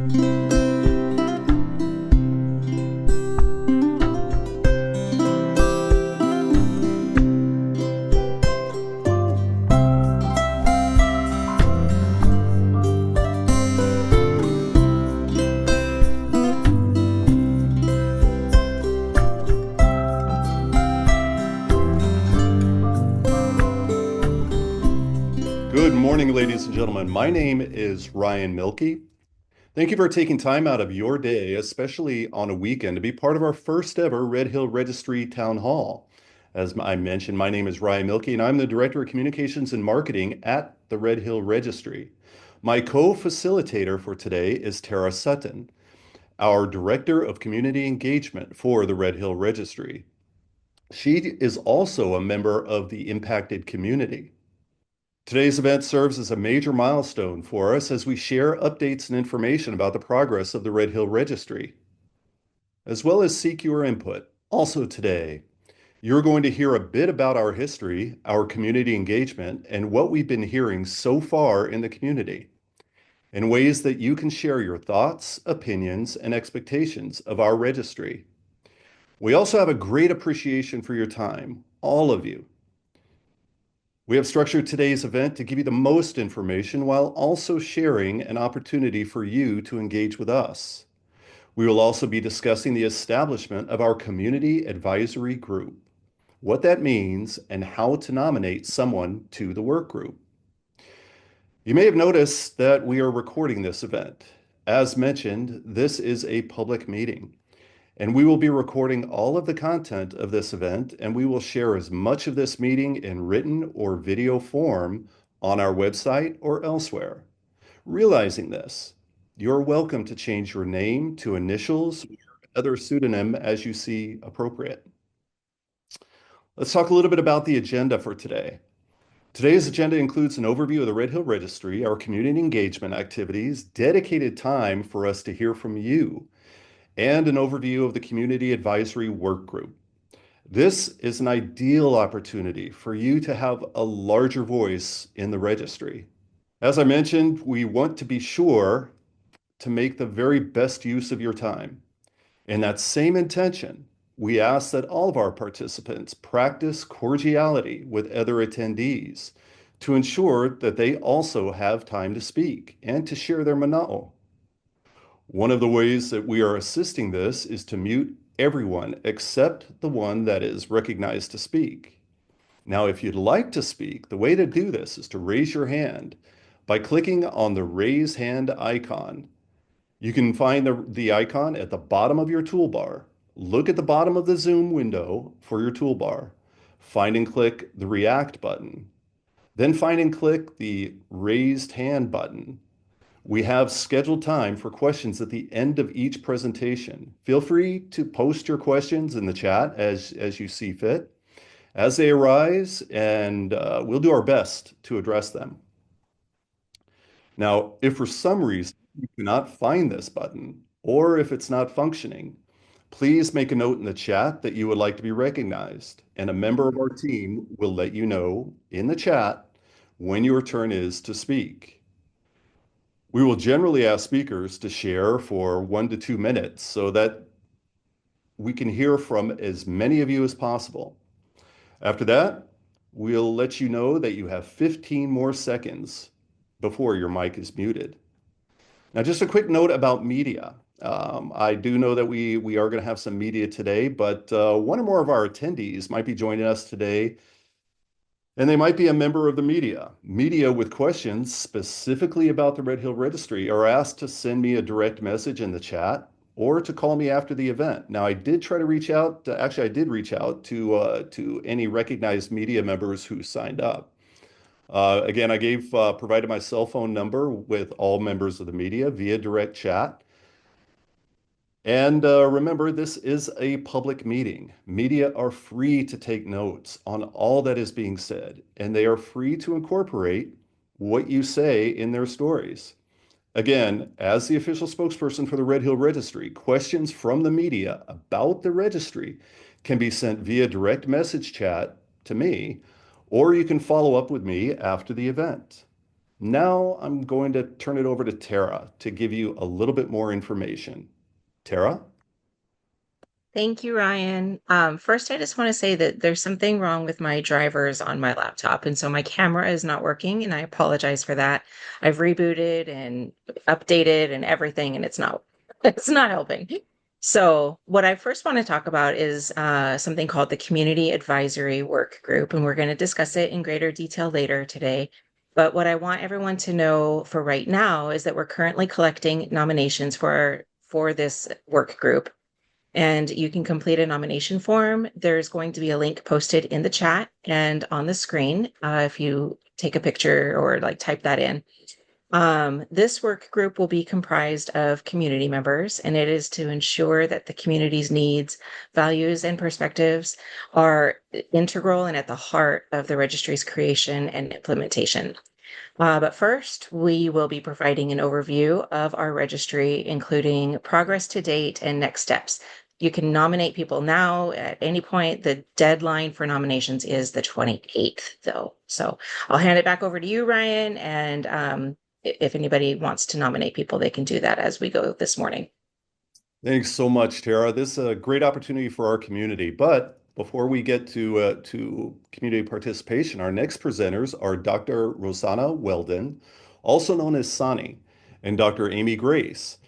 Good morning, ladies and gentlemen. My name is Ryan Milkey. Thank you for taking time out of your day, especially on a weekend, to be part of our first ever Red Hill Registry Town Hall. As I mentioned, my name is Ryan Milkey, and I'm the Director of Communications and Marketing at the Red Hill Registry. My co-facilitator for today is Tara Sutton, our Director of Community Engagement for the Red Hill Registry. She is also a member of the impacted community. Today's event serves as a major milestone for us as we share updates and information about the progress of the Red Hill Registry, as well as seek your input. Also today, you're going to hear a bit about our history, our community engagement, and what we've been hearing so far in the community, in ways that you can share your thoughts, opinions, and expectations of our registry. We also have a great appreciation for your time, all of you. We have structured today's event to give you the most information while also sharing an opportunity for you to engage with us. We will also be discussing the establishment of our community advisory group, what that means, and how to nominate someone to the work group. You may have noticed that we are recording this event. As mentioned, this is a public meeting, and we will be recording all of the content of this event, and we will share as much of this meeting in written or video form on our website or elsewhere. Realizing this, you're welcome to change your name to initials or other pseudonym as you see appropriate. Let's talk a little bit about the agenda for today. Today's agenda includes an overview of the Red Hill Registry, our community engagement activities, dedicated time for us to hear from you, and an overview of the Community Advisory Work Group. This is an ideal opportunity for you to have a larger voice in the registry. As I mentioned, we want to be sure to make the very best use of your time. In that same intention, we ask that all of our participants practice cordiality with other attendees to ensure that they also have time to speak and to share their manao. One of the ways that we are assisting this is to mute everyone except the one that is recognized to speak. Now, if you'd like to speak, the way to do this is to raise your hand by clicking on the raise hand icon. You can find the icon at the bottom of your toolbar. Look at the bottom of the Zoom window for your toolbar. Find and click the React button. Then find and click the raised hand button. We have scheduled time for questions at the end of each presentation. Feel free to post your questions in the chat as you see fit, as they arise, and we'll do our best to address them. Now, if for some reason you cannot find this button, or if it's not functioning, please make a note in the chat that you would like to be recognized, and a member of our team will let you know in the chat when your turn is to speak. We will generally ask speakers to share for 1 to 2 minutes so that we can hear from as many of you as possible. After that, we'll let you know that you have 15 more seconds before your mic is muted. Now, just a quick note about media. I do know that we are going to have some media today, but one or more of our attendees might be joining us today, and they might be a member of the media. Media with questions specifically about the Red Hill Registry are asked to send me a direct message in the chat or to call me after the event. Now, I did try to reach out, actually, I did reach out to any recognized media members who signed up. Again, I provided my cell phone number with all members of the media via direct chat. And remember, this is a public meeting. Media are free to take notes on all that is being said, and they are free to incorporate what you say in their stories. Again, as the official spokesperson for the Red Hill Registry, questions from the media about the registry can be sent via direct message chat to me, or you can follow up with me after the event. Now I'm going to turn it over to Tara to give you a little bit more information. Tara? Thank you, Ryan. First, I just want to say that there's something wrong with my drivers on my laptop, and so my camera is not working, and I apologize for that. I've rebooted and updated and everything, and it's not it's not helping. So, what I first want to talk about is something called the Community Advisory Work Group, and we're going to discuss it in greater detail later today. But what I want everyone to know for right now is that we're currently collecting nominations for this work group and you can complete a nomination form. There's going to be a link posted in the chat and on the screen if you take a picture or like type that in. This work group will be comprised of community members, and it is to ensure that the community's needs, values, and perspectives are integral and at the heart of the registry's creation and implementation. But first, we will be providing an overview of our registry, including progress to date and next steps. You can nominate people now at any point. The deadline for nominations is the 28th, though. So I'll hand it back over to you, Ryan. And if anybody wants to nominate people, they can do that as we go this morning. Thanks so much, Tara. This is a great opportunity for our community. But before we get to community participation, our next presenters are Dr. Rosanna Weldon, also known as Sani, and Dr. Amy Grace.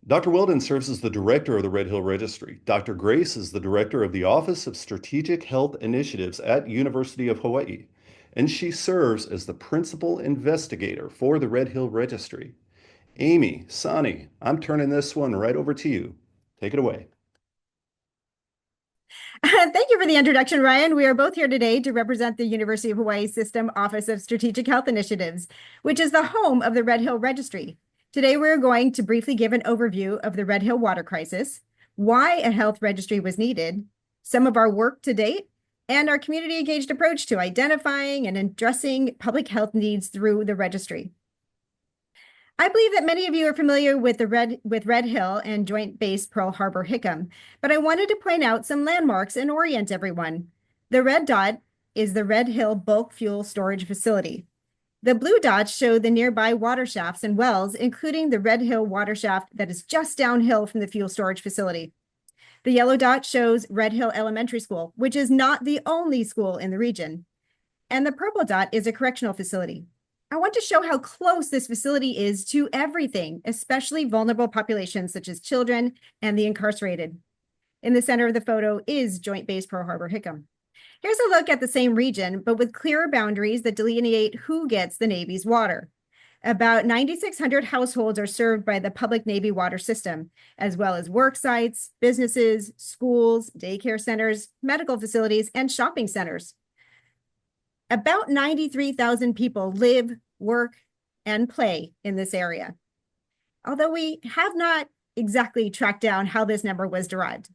Dr. Weldon serves as the director of the Red Hill Registry. Dr. Grace is the director of the Office of Strategic Health Initiatives at University of Hawaii, and she serves as the principal investigator for the Red Hill Registry. Amy, Sani, I'm turning this one right over to you. Take it away. Thank you for the introduction, Ryan. We are both here today to represent the University of Hawaii System Office of Strategic Health Initiatives, which is the home of the Red Hill Registry. Today, we're going to briefly give an overview of the Red Hill water crisis, why a health registry was needed, some of our work to date, and our community-engaged approach to identifying and addressing public health needs through the registry. I believe that many of you are familiar with Red Hill and Joint Base Pearl Harbor Hickam, but I wanted to point out some landmarks and orient everyone. The red dot is the Red Hill Bulk Fuel Storage Facility. The blue dots show the nearby water shafts and wells, including the Red Hill water shaft that is just downhill from the fuel storage facility. The yellow dot shows Red Hill Elementary School, which is not the only school in the region. And the purple dot is a correctional facility. I want to show how close this facility is to everything, especially vulnerable populations such as children and the incarcerated. In the center of the photo is Joint Base Pearl Harbor Hickam. Here's a look at the same region, but with clearer boundaries that delineate who gets the Navy's water. About 9,600 households are served by the public Navy water system, as well as work sites, businesses, schools, daycare centers, medical facilities, and shopping centers. About 93,000 people live, work, and play in this area, although we have not exactly tracked down how this number was derived.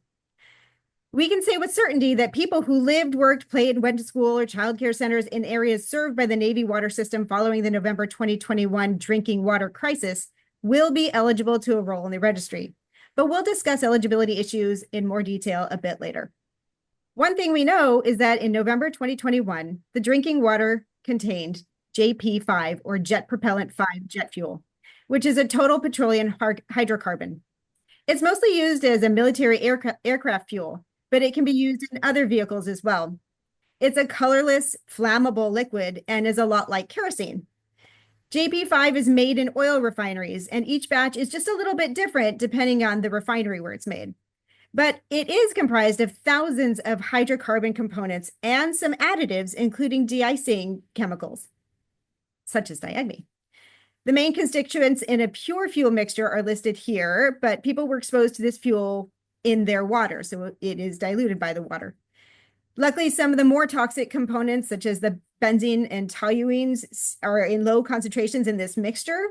We can say with certainty that people who lived, worked, played, went to school or childcare centers in areas served by the Navy water system following the November 2021 drinking water crisis will be eligible to enroll in the registry. But we'll discuss eligibility issues in more detail a bit later. One thing we know is that in November 2021, the drinking water contained JP5 or jet propellant 5 jet fuel, which is a total petroleum hydrocarbon. It's mostly used as a military aircraft fuel, but it can be used in other vehicles as well. It's a colorless, flammable liquid and is a lot like kerosene. JP5 is made in oil refineries, and each batch is just a little bit different depending on the refinery where it's made. But it is comprised of thousands of hydrocarbon components and some additives, including de-icing chemicals, such as diagme. The main constituents in a pure fuel mixture are listed here, but people were exposed to this fuel in their water, so it is diluted by the water. Luckily, some of the more toxic components, such as the benzene and toluenes, are in low concentrations in this mixture.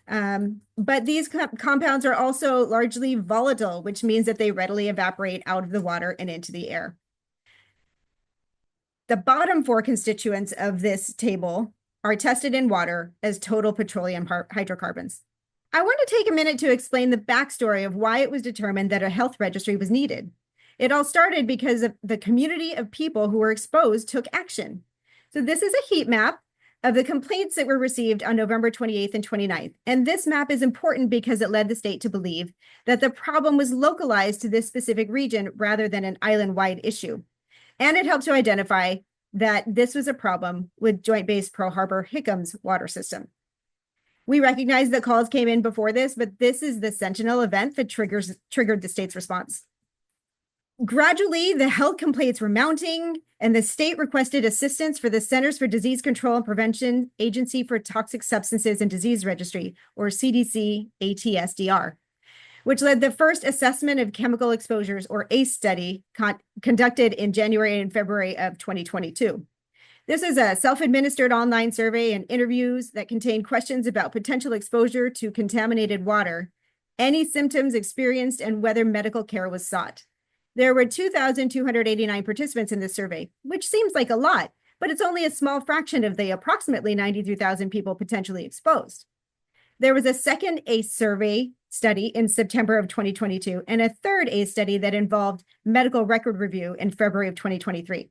But these compounds are also largely volatile, which means that they readily evaporate out of the water and into the air. The bottom four constituents of this table are tested in water as total petroleum hydrocarbons. I want to take a minute to explain the backstory of why it was determined that a health registry was needed. It all started because of the community of people who were exposed took action. So this is a heat map of the complaints that were received on November 28th and 29th. And this map is important because it led the state to believe that the problem was localized to this specific region rather than an island-wide issue. And it helped to identify that this was a problem with Joint Base Pearl Harbor-Hickams water system. We recognize that calls came in before this, but this is the Sentinel event that triggered the state's response. Gradually, the health complaints were mounting, and the state requested assistance for the Centers for Disease Control and Prevention Agency for Toxic Substances and Disease Registry, or CDC ATSDR, which led the first assessment of chemical exposures, or ACE study, conducted in January and February of 2022. This is a self-administered online survey and interviews that contain questions about potential exposure to contaminated water, any symptoms experienced, and whether medical care was sought. There were 2,289 participants in this survey, which seems like a lot, but it's only a small fraction of the approximately 93,000 people potentially exposed. There was a second ACE survey study in September of 2022 and a third ACE study that involved medical record review in February of 2023.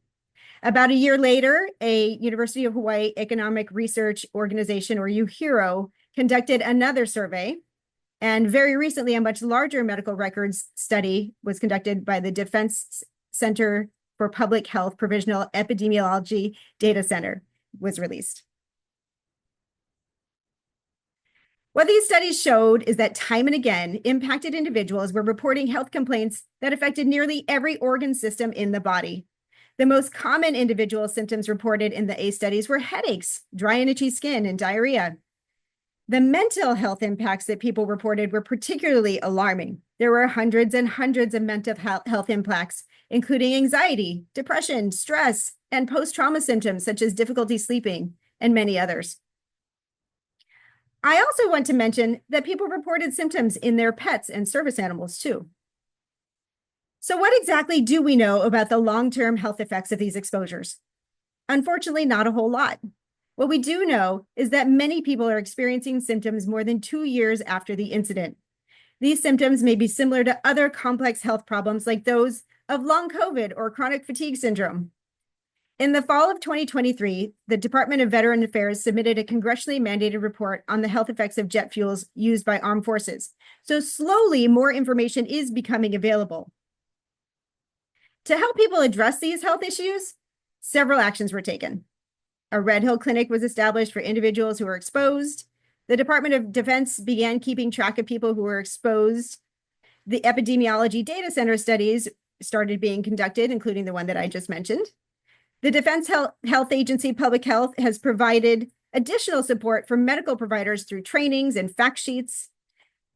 About a year later, a University of Hawaii Economic Research Organization, or UHERO, conducted another survey. And very recently, a much larger medical records study was conducted by the Defense Center for Public Health Provisional Epidemiology Data Center was released. What these studies showed is that time and again, impacted individuals were reporting health complaints that affected nearly every organ system in the body. The most common individual symptoms reported in the ACE studies were headaches, dry and itchy skin, and diarrhea. The mental health impacts that people reported were particularly alarming. There were hundreds and hundreds of mental health impacts, including anxiety, depression, stress, and post-trauma symptoms such as difficulty sleeping, and many others. I also want to mention that people reported symptoms in their pets and service animals too. So what exactly do we know about the long-term health effects of these exposures? Unfortunately, not a whole lot. What we do know is that many people are experiencing symptoms more than 2 years after the incident. These symptoms may be similar to other complex health problems like those of long COVID or chronic fatigue syndrome. In the fall of 2023, the Department of Veteran Affairs submitted a congressionally mandated report on the health effects of jet fuels used by armed forces. So slowly, more information is becoming available. To help people address these health issues, several actions were taken. A Red Hill clinic was established for individuals who were exposed. The Department of Defense began keeping track of people who were exposed. The epidemiology data center studies started being conducted, including the one that I just mentioned. The Defense Health Agency Public Health has provided additional support for medical providers through trainings and fact sheets.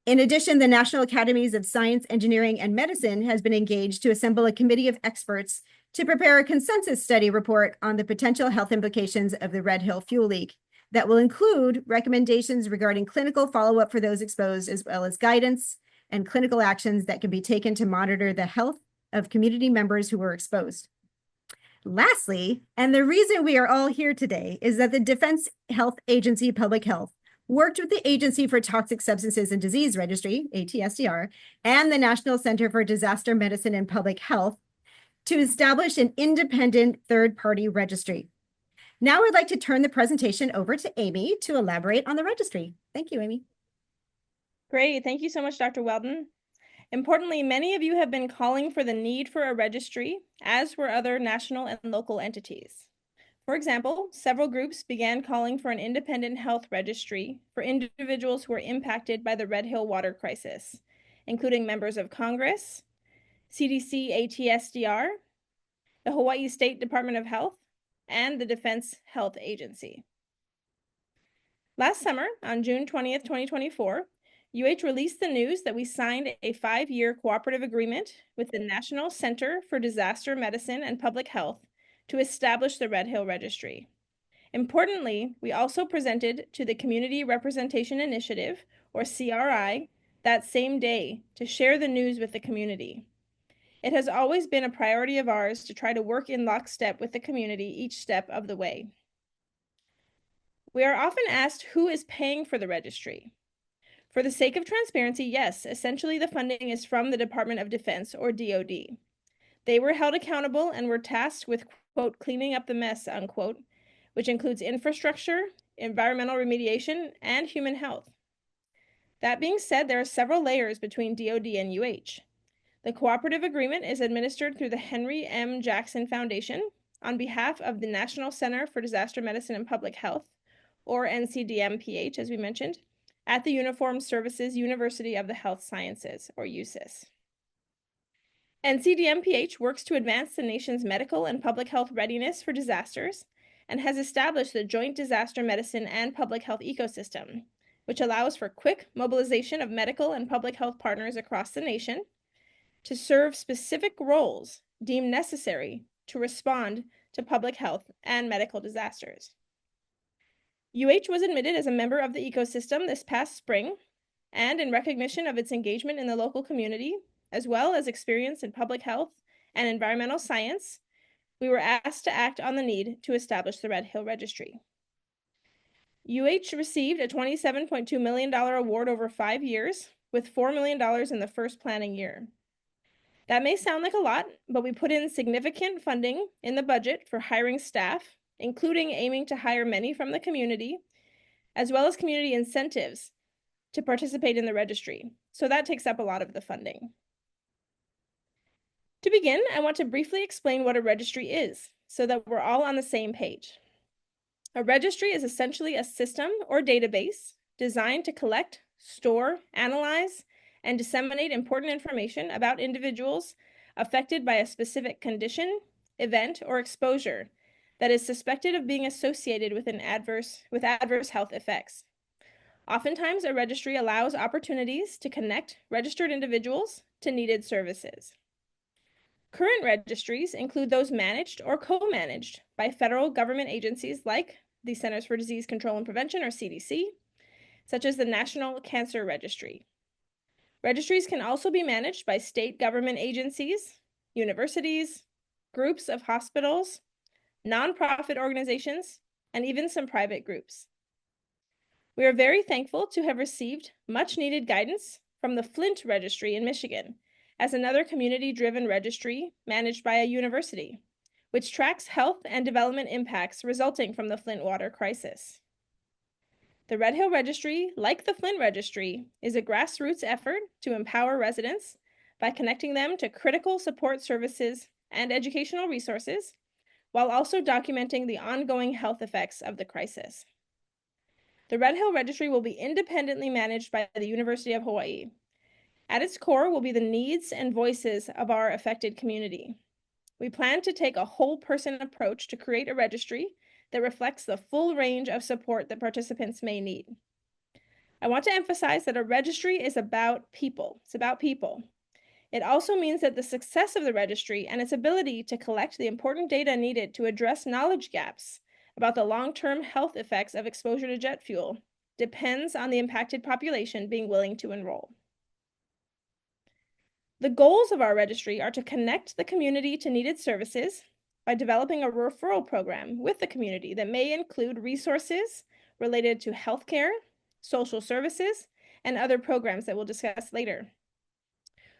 In addition, the National Academies of Science, Engineering, and Medicine has been engaged to assemble a committee of experts to prepare a consensus study report on the potential health implications of the Red Hill fuel leak that will include recommendations regarding clinical follow-up for those exposed, as well as guidance and clinical actions that can be taken to monitor the health of community members who were exposed. Lastly, and the reason we are all here today, is that the Defense Health Agency Public Health worked with the Agency for Toxic Substances and Disease Registry, ATSDR, and the National Center for Disaster Medicine and Public Health to establish an independent third-party registry. Now I'd like to turn the presentation over to Amy to elaborate on the registry. Thank you, Amy. Great. Thank you so much, Dr. Weldon. Importantly, many of you have been calling for the need for a registry, as were other national and local entities. For example, several groups began calling for an independent health registry for individuals who were impacted by the Red Hill water crisis, including members of Congress, CDC ATSDR, the Hawaii State Department of Health, and the Defense Health Agency. Last summer, on June 20th, 2024, UH released the news that we signed a 5-year cooperative agreement with the National Center for Disaster Medicine and Public Health to establish the Red Hill Registry. Importantly, we also presented to the Community Representation Initiative, or CRI, that same day to share the news with the community. It has always been a priority of ours to try to work in lockstep with the community each step of the way. We are often asked who is paying for the registry. For the sake of transparency, yes, essentially the funding is from the Department of Defense, or DoD. They were held accountable and were tasked with, quote, cleaning up the mess, unquote, which includes infrastructure, environmental remediation, and human health. That being said, there are several layers between DoD and UH. The cooperative agreement is administered through the Henry M. Jackson Foundation on behalf of the National Center for Disaster Medicine and Public Health, or NCDMPH, as we mentioned, at the Uniformed Services University of the Health Sciences, or USIS. NCDMPH works to advance the nation's medical and public health readiness for disasters and has established the Joint Disaster Medicine and Public Health Ecosystem, which allows for quick mobilization of medical and public health partners across the nation to serve specific roles deemed necessary to respond to public health and medical disasters. UH was admitted as a member of the ecosystem this past spring, and in recognition of its engagement in the local community, as well as experience in public health and environmental science, we were asked to act on the need to establish the Red Hill Registry. UH received a $27.2 million award over 5 years, with $4 million in the first planning year. That may sound like a lot, but we put in significant funding in the budget for hiring staff, including aiming to hire many from the community, as well as community incentives to participate in the registry. So that takes up a lot of the funding. To begin, I want to briefly explain what a registry is, so that we're all on the same page. A registry is essentially a system or database designed to collect, store, analyze, and disseminate important information about individuals affected by a specific condition, event, or exposure that is suspected of being associated with adverse health effects. Oftentimes, a registry allows opportunities to connect registered individuals to needed services. Current registries include those managed or co-managed by federal government agencies like the Centers for Disease Control and Prevention, or CDC, such as the National Cancer Registry. Registries can also be managed by state government agencies, universities, groups of hospitals, nonprofit organizations, and even some private groups. We are very thankful to have received much needed guidance from the Flint Registry in Michigan as another community-driven registry managed by a university, which tracks health and development impacts resulting from the Flint water crisis. The Red Hill Registry, like the Flint Registry, is a grassroots effort to empower residents by connecting them to critical support services and educational resources, while also documenting the ongoing health effects of the crisis. The Red Hill Registry will be independently managed by the University of Hawaii. At its core will be the needs and voices of our affected community. We plan to take a whole person approach to create a registry that reflects the full range of support that participants may need. I want to emphasize that a registry is about people. It's about people. It also means that the success of the registry and its ability to collect the important data needed to address knowledge gaps about the long-term health effects of exposure to jet fuel depends on the impacted population being willing to enroll. The goals of our registry are to connect the community to needed services by developing a referral program with the community that may include resources related to healthcare, social services, and other programs that we'll discuss later.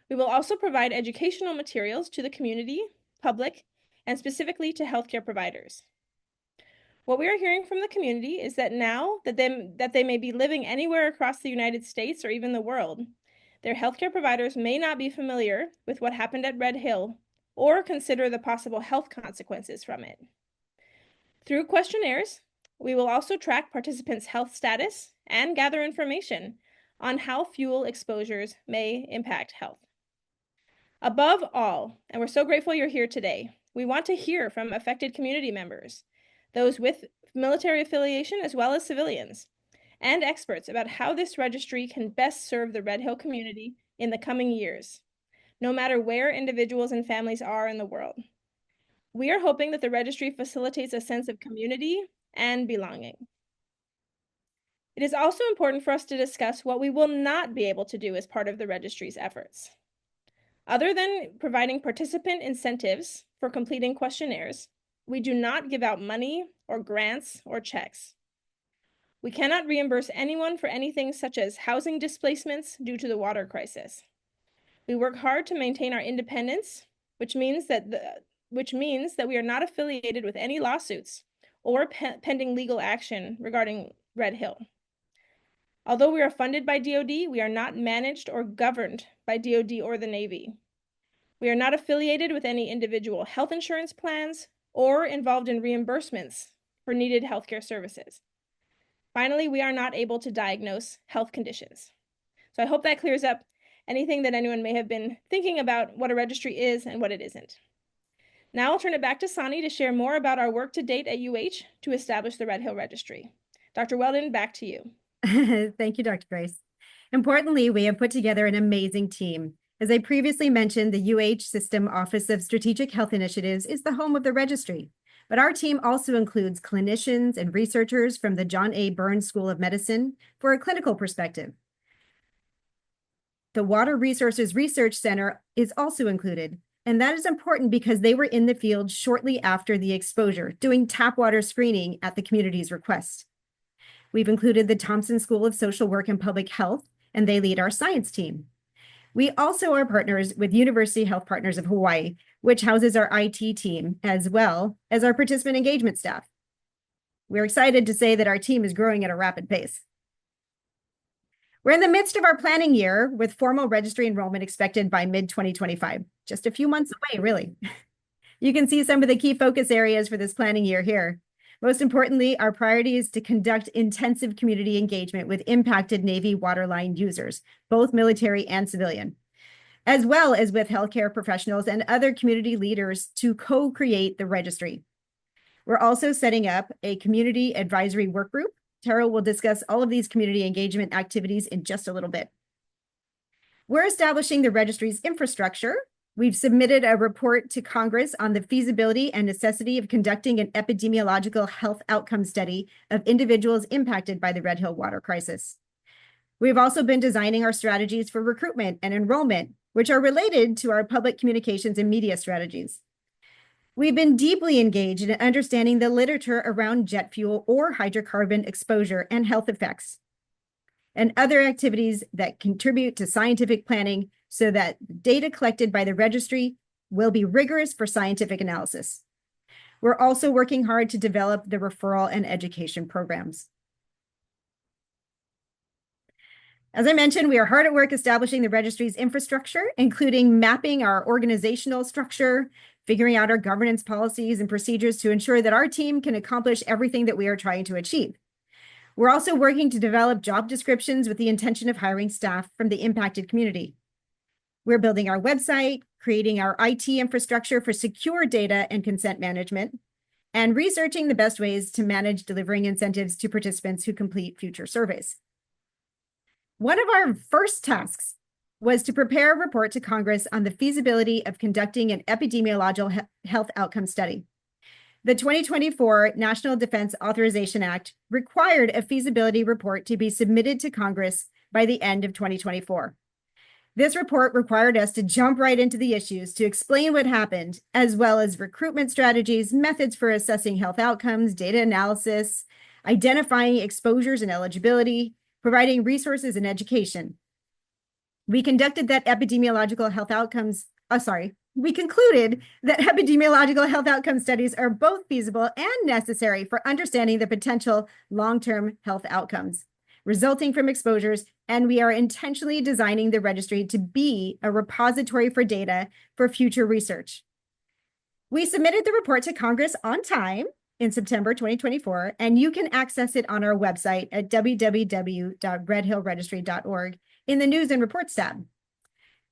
We will also provide educational materials to the community, public, and specifically to healthcare providers. What we are hearing from the community is that now that they may be living anywhere across the United States or even the world, their healthcare providers may not be familiar with what happened at Red Hill or consider the possible health consequences from it. Through questionnaires, we will also track participants' health status and gather information on how fuel exposures may impact health. Above all, and we're so grateful you're here today, we want to hear from affected community members, those with military affiliation as well as civilians, and experts about how this registry can best serve the Red Hill community in the coming years, no matter where individuals and families are in the world. We are hoping that the registry facilitates a sense of community and belonging. It is also important for us to discuss what we will not be able to do as part of the registry's efforts. Other than providing participant incentives for completing questionnaires, we do not give out money or grants or checks. We cannot reimburse anyone for anything such as housing displacements due to the water crisis. We work hard to maintain our independence, which means that we are not affiliated with any lawsuits or pending legal action regarding Red Hill. Although we are funded by DoD, we are not managed or governed by DoD or the Navy. We are not affiliated with any individual health insurance plans or involved in reimbursements for needed healthcare services. Finally, we are not able to diagnose health conditions. So I hope that clears up anything that anyone may have been thinking about what a registry is and what it isn't. Now I'll turn it back to Sani to share more about our work to date at UH to establish the Red Hill Registry. Dr. Weldon, back to you. Thank you, Dr. Grace. Importantly, we have put together an amazing team. As I previously mentioned, the UH System Office of Strategic Health Initiatives is the home of the registry, but our team also includes clinicians and researchers from the John A. Burns School of Medicine for a clinical perspective. The Water Resources Research Center is also included, and that is important because they were in the field shortly after the exposure, doing tap water screening at the community's request. We've included the Thompson School of Social Work and Public Health, and they lead our science team. We also are partners with University Health Partners of Hawaii, which houses our IT team, as well as our participant engagement staff. We're excited to say that our team is growing at a rapid pace. We're in the midst of our planning year with formal registry enrollment expected by mid-2025, just a few months away, really. You can see some of the key focus areas for this planning year here. Most importantly, our priority is to conduct intensive community engagement with impacted Navy waterline users, both military and civilian, as well as with healthcare professionals and other community leaders to co-create the registry. We're also setting up a community advisory work group. Tara will discuss all of these community engagement activities in just a little bit. We're establishing the registry's infrastructure. We've submitted a report to Congress on the feasibility and necessity of conducting an epidemiological health outcome study of individuals impacted by the Red Hill water crisis. We've also been designing our strategies for recruitment and enrollment, which are related to our public communications and media strategies. We've been deeply engaged in understanding the literature around jet fuel or hydrocarbon exposure and health effects, and other activities that contribute to scientific planning so that data collected by the registry will be rigorous for scientific analysis. We're also working hard to develop the referral and education programs. As I mentioned, we are hard at work establishing the registry's infrastructure, including mapping our organizational structure, figuring out our governance policies and procedures to ensure that our team can accomplish everything that we are trying to achieve. We're also working to develop job descriptions with the intention of hiring staff from the impacted community. We're building our website, creating our IT infrastructure for secure data and consent management, and researching the best ways to manage delivering incentives to participants who complete future surveys. One of our first tasks was to prepare a report to Congress on the feasibility of conducting an epidemiological health outcome study. The 2024 National Defense Authorization Act required a feasibility report to be submitted to Congress by the end of 2024. This report required us to jump right into the issues to explain what happened, as well as recruitment strategies, methods for assessing health outcomes, data analysis, identifying exposures and eligibility, providing resources and education. We concluded that epidemiological health outcome studies are both feasible and necessary for understanding the potential long-term health outcomes resulting from exposures, and we are intentionally designing the registry to be a repository for data for future research. We submitted the report to Congress on time in September 2024, and you can access it on our website at www.redhillregistry.org in the News and Reports tab.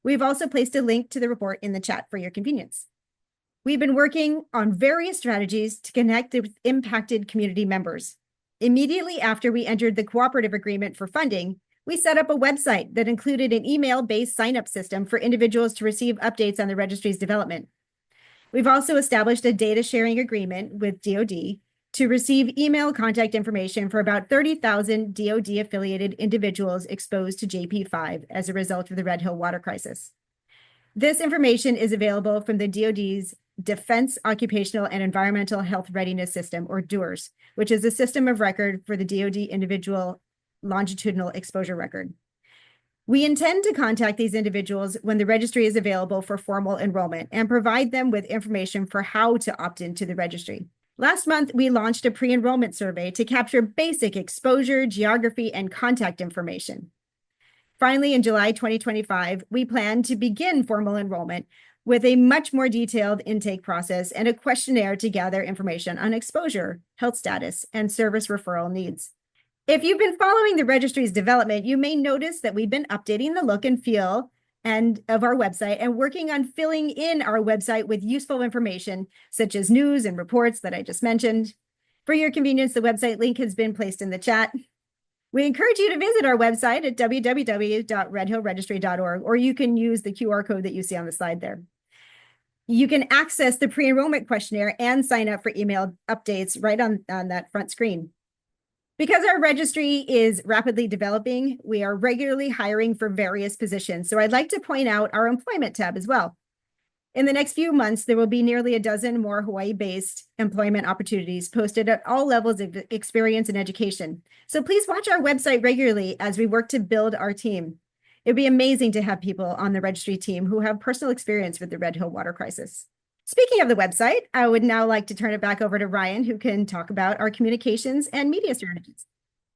We've also placed a link to the report in the chat for your convenience. We've been working on various strategies to connect with impacted community members. Immediately after we entered the cooperative agreement for funding, we set up a website that included an email-based sign-up system for individuals to receive updates on the registry's development. We've also established a data sharing agreement with DoD to receive email contact information for about 30,000 DoD-affiliated individuals exposed to JP5 as a result of the Red Hill water crisis. This information is available from the DoD's Defense Occupational and Environmental Health Readiness System, or DOERS, which is a system of record for the DoD individual longitudinal exposure record. We intend to contact these individuals when the registry is available for formal enrollment and provide them with information for how to opt into the registry. Last month, we launched a pre-enrollment survey to capture basic exposure, geography, and contact information. Finally, in July 2025, we plan to begin formal enrollment with a much more detailed intake process and a questionnaire to gather information on exposure, health status, and service referral needs. If you've been following the registry's development, you may notice that we've been updating the look and feel of our website and working on filling in our website with useful information, such as news and reports that I just mentioned. For your convenience, the website link has been placed in the chat. We encourage you to visit our website at www.redhillregistry.org, or you can use the QR code that you see on the slide there. You can access the pre-enrollment questionnaire and sign up for email updates right on that front screen. Because our registry is rapidly developing, we are regularly hiring for various positions. So I'd like to point out our employment tab as well. In the next few months, there will be nearly a dozen more Hawaii-based employment opportunities posted at all levels of experience and education. So please watch our website regularly as we work to build our team. It'd be amazing to have people on the registry team who have personal experience with the Red Hill water crisis. Speaking of the website, I would now like to turn it back over to Ryan, who can talk about our communications and media strategies.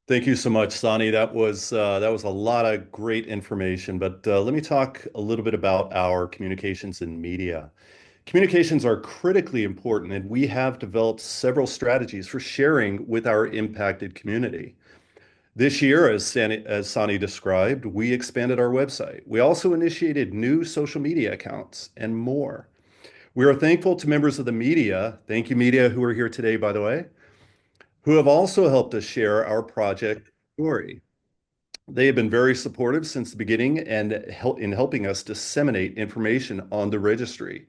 Thank you so much, Sani. That was a lot of great information, but let me talk a little bit about our communications and media. Communications are critically important, and we have developed several strategies for sharing with our impacted community. This year, as Sani described, we expanded our website. We also initiated new social media accounts and more. We are thankful to members of the media, thank you media who are here today, by the way, who have also helped us share our project story. They have been very supportive since the beginning and in helping us disseminate information on the registry.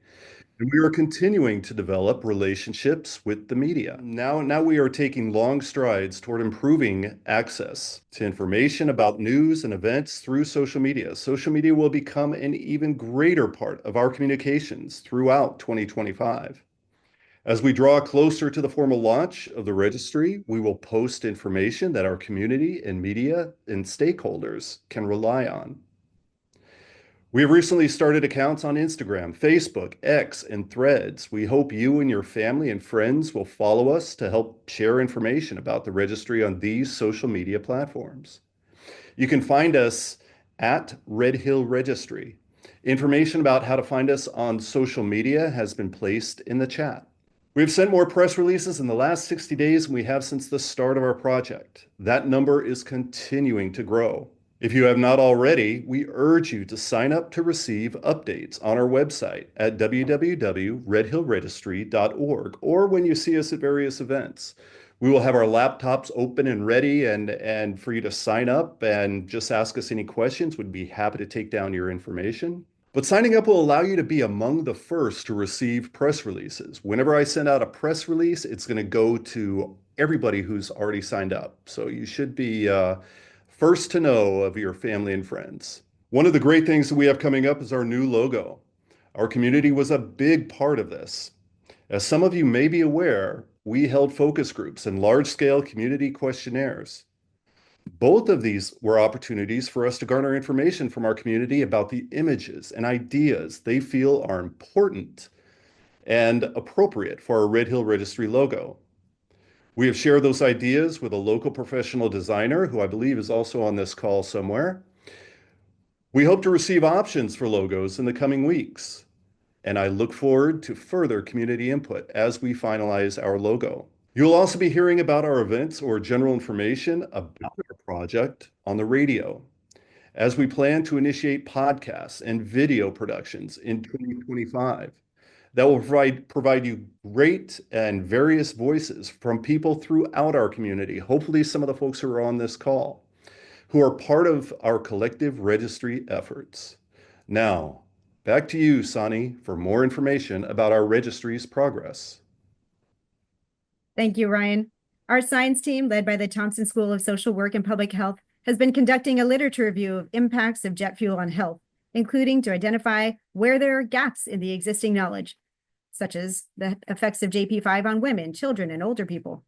And we are continuing to develop relationships with the media. Now we are taking long strides toward improving access to information about news and events through social media. Social media will become an even greater part of our communications throughout 2025. As we draw closer to the formal launch of the registry, we will post information that our community and media and stakeholders can rely on. We have recently started accounts on Instagram, Facebook, X, and Threads. We hope you and your family and friends will follow us to help share information about the registry on these social media platforms. You can find us at Red Hill Registry. Information about how to find us on social media has been placed in the chat. We've sent more press releases in the last 60 days than we have since the start of our project. That number is continuing to grow. If you have not already, we urge you to sign up to receive updates on our website at www.redhillregistry.org or when you see us at various events. We will have our laptops open and ready and for you to sign up and just ask us any questions. We'd be happy to take down your information. But signing up will allow you to be among the first to receive press releases. Whenever I send out a press release, it's going to go to everybody who's already signed up. So you should be first to know of your family and friends. One of the great things that we have coming up is our new logo. Our community was a big part of this. As some of you may be aware, we held focus groups and large-scale community questionnaires. Both of these were opportunities for us to garner information from our community about the images and ideas they feel are important and appropriate for our Red Hill Registry logo. We have shared those ideas with a local professional designer who I believe is also on this call somewhere. We hope to receive options for logos in the coming weeks, and I look forward to further community input as we finalize our logo. You'll also be hearing about our events or general information about our project on the radio, as we plan to initiate podcasts and video productions in 2025 that will provide you great and various voices from people throughout our community, hopefully some of the folks who are on this call, who are part of our collective registry efforts. Now, back to you, Sani, for more information about our registry's progress. Thank you, Ryan. Our science team, led by the Thompson School of Social Work and Public Health, has been conducting a literature review of impacts of jet fuel on health, including to identify where there are gaps in the existing knowledge, such as the effects of JP5 on women, children, and older people.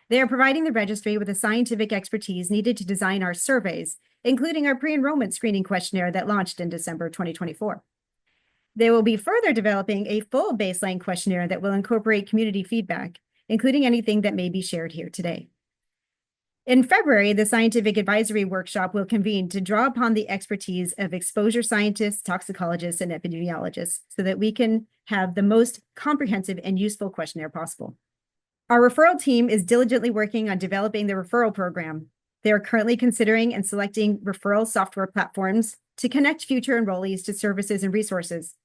They are providing the registry with the scientific expertise needed to design our surveys, including our pre-enrollment screening questionnaire that launched in December 2024. They will be further developing a full baseline questionnaire that will incorporate community feedback, including anything that may be shared here today. In February, the Scientific Advisory Workshop will convene to draw upon the expertise of exposure scientists, toxicologists, and epidemiologists so that we can have the most comprehensive and useful questionnaire possible. Our referral team is diligently working on developing the referral program. They are currently considering and selecting referral software platforms to connect future enrollees to services and resources.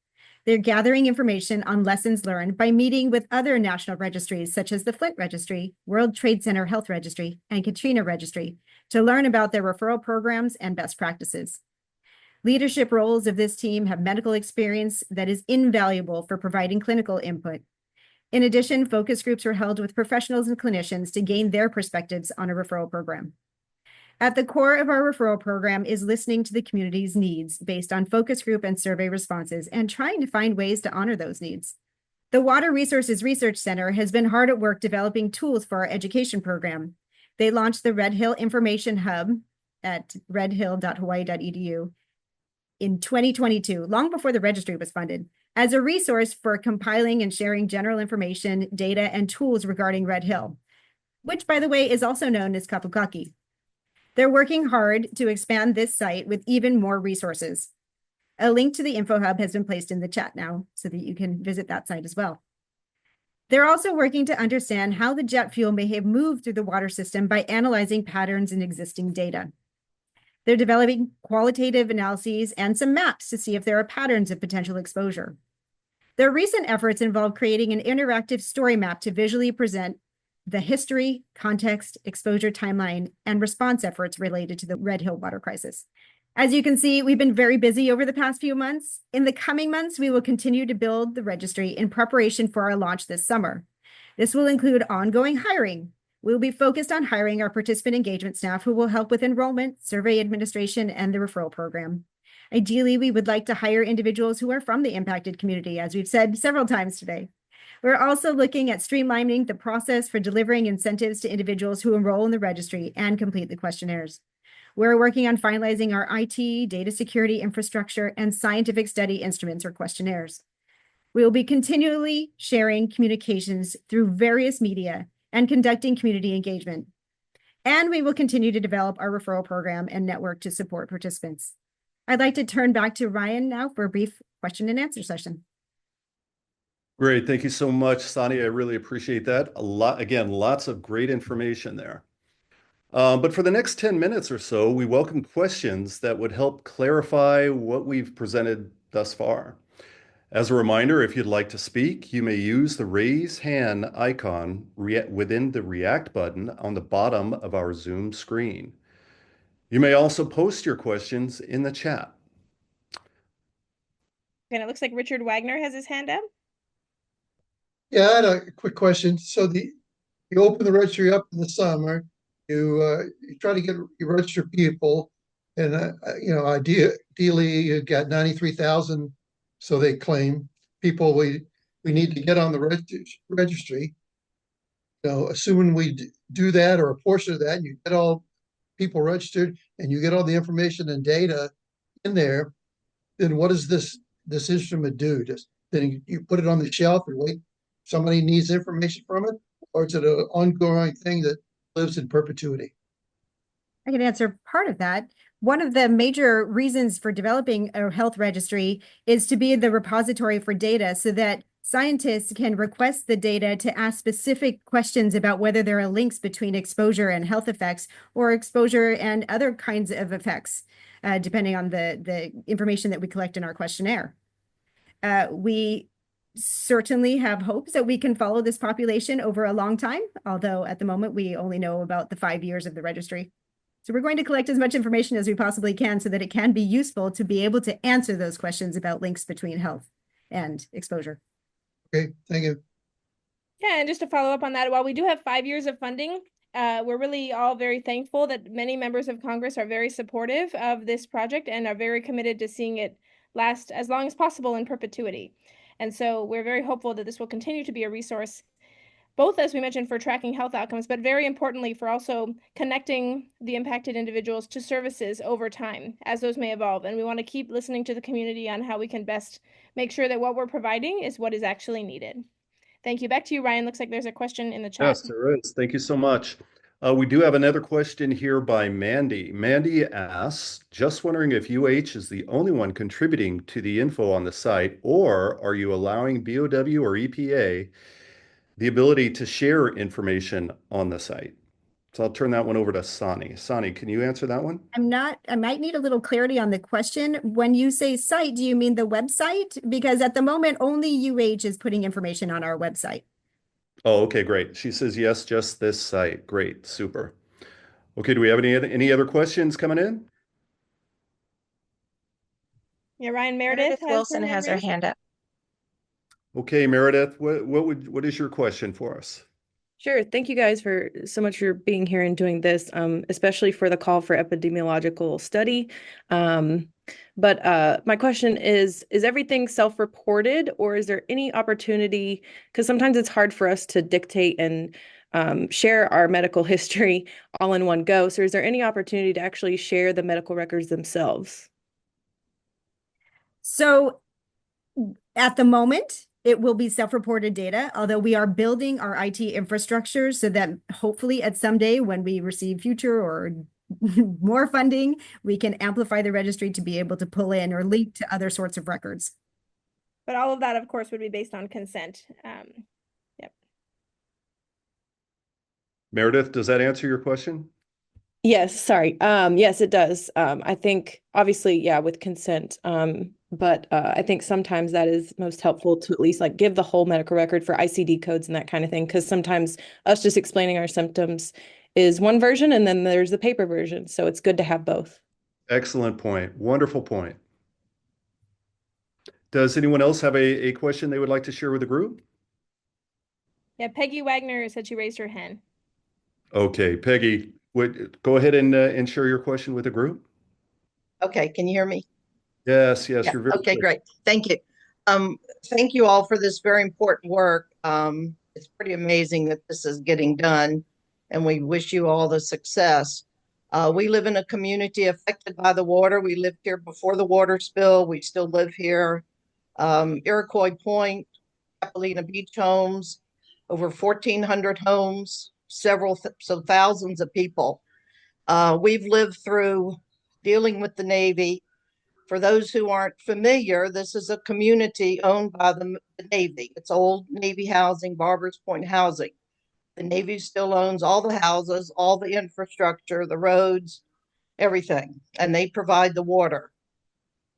They're gathering information on lessons learned by meeting with other national registries, such as the Flint Registry, World Trade Center Health Registry, and Katrina Registry, to learn about their referral programs and best practices. Leadership roles of this team have medical experience that is invaluable for providing clinical input. In addition, focus groups were held with professionals and clinicians to gain their perspectives on a referral program. At the core of our referral program is listening to the community's needs based on focus group and survey responses and trying to find ways to honor those needs. The Water Resources Research Center has been hard at work developing tools for our education program. They launched the Red Hill Information Hub at redhill.hawaii.edu in 2022, long before the registry was funded, as a resource for compiling and sharing general information, data, and tools regarding Red Hill, which, by the way, is also known as Kapukaki. They're working hard to expand this site with even more resources. A link to the Info Hub has been placed in the chat now so that you can visit that site as well. They're also working to understand how the jet fuel may have moved through the water system by analyzing patterns in existing data. They're developing qualitative analyses and some maps to see if there are patterns of potential exposure. Their recent efforts involve creating an interactive story map to visually present the history, context, exposure timeline, and response efforts related to the Red Hill water crisis. As you can see, we've been very busy over the past few months. In the coming months, we will continue to build the registry in preparation for our launch this summer. This will include ongoing hiring. We'll be focused on hiring our participant engagement staff who will help with enrollment, survey administration, and the referral program. Ideally, we would like to hire individuals who are from the impacted community, as we've said several times today. We're also looking at streamlining the process for delivering incentives to individuals who enroll in the registry and complete the questionnaires. We're working on finalizing our IT, data security infrastructure, and scientific study instruments or questionnaires. We will be continually sharing communications through various media and conducting community engagement. And we will continue to develop our referral program and network to support participants. I'd like to turn back to Ryan now for a brief question and answer session. Great. Thank you so much, Sani. I really appreciate that. Again, lots of great information there. But for the next 10 minutes or so, we welcome questions that would help clarify what we've presented thus far. As a reminder, if you'd like to speak, you may use the raise hand icon within the React button on the bottom of our Zoom screen. You may also post your questions in the chat. And it looks like Richard Wagner has his hand up. Yeah, I had a quick question. So you open the registry up in the summer, you try to you register people, and ideally you got 93,000, so they claim people we need to get on the registry. Assuming we do that or a portion of that, and you get all people registered and you get all the information and data in there, then what does this instrument do? Then you put it on the shelf and wait. Somebody needs information from it, or is it an ongoing thing that lives in perpetuity? I can answer part of that. One of the major reasons for developing a health registry is to be the repository for data so that scientists can request the data to ask specific questions about whether there are links between exposure and health effects or exposure and other kinds of effects, depending on the information that we collect in our questionnaire. We certainly have hopes that we can follow this population over a long time, although at the moment we only know about the 5 years of the registry. So we're going to collect as much information as we possibly can so that it can be useful to be able to answer those questions about links between health and exposure. Okay, thank you. Yeah, and just to follow up on that, while we do have 5 years of funding, we're really all very thankful that many members of Congress are very supportive of this project and are very committed to seeing it last as long as possible in perpetuity. And so we're very hopeful that this will continue to be a resource both, as we mentioned, for tracking health outcomes, but very importantly for also connecting the impacted individuals to services over time as those may evolve. And we want to keep listening to the community on how we can best make sure that what we're providing is what is actually needed. Thank you. Back to you, Ryan. Looks like there's a question in the chat. Yes, there is. Thank you so much. We do have another question here by Mandy. Mandy asks, just wondering if UH is the only one contributing to the info on the site, or are you allowing BOW or EPA the ability to share information on the site? So I'll turn that one over to Sani. Sani, can you answer that one? I might need a little clarity on the question. When you say site, do you mean the website? Because at the moment, only UH is putting information on our website. Oh, okay, great. She says yes, just this site. Great, super. Okay, do we have any other questions coming in? Yeah, Ryan, Meredith Meredith has Wilson her hand has her raised. hand up. Okay, Meredith, what is your question for us? Sure. Thank you guys for so much for being here and doing this, especially for the call for epidemiological study. But my question is everything self-reported, or is there any opportunity, because sometimes it's hard for us to dictate and share our medical history all in one go. So is there any opportunity to actually share the medical records themselves? So at the moment, it will be self-reported data, although we are building our IT infrastructure so that hopefully at some day when we receive future or more funding, we can amplify the registry to be able to pull in or link to other sorts of records. But all of that, of course, would be based on consent. Yep. Meredith, does that answer your question? Yes, sorry. Yes, it does. I think obviously, yeah, with consent. But I think sometimes that is most helpful to at least like give the whole medical record for ICD codes and that kind of thing. Because sometimes us just explaining our symptoms is one version and then there's the paper version. So it's good to have both. Excellent point. Wonderful point. Does anyone else have a question they would like to share with the group? Yeah, Peggy Wagner said she raised her hand. Okay, Peggy, go ahead and share your question with the group. Okay, can you hear me? Yes, Yeah, you're very okay, good. great. Thank you. Thank you all for this very important work. It's pretty amazing that this is getting done, and we wish you all the success. We live in a community affected by the water. We lived here before the water spill. We still live here. Iroquois Point, Capelina Beach homes, over 1,400 homes, so thousands of people. We've lived through dealing with the Navy. For those who aren't familiar, this is a community owned by the Navy. It's old Navy housing, Barbers Point housing. The Navy still owns all the houses, all the infrastructure, the roads, everything, and they provide the water.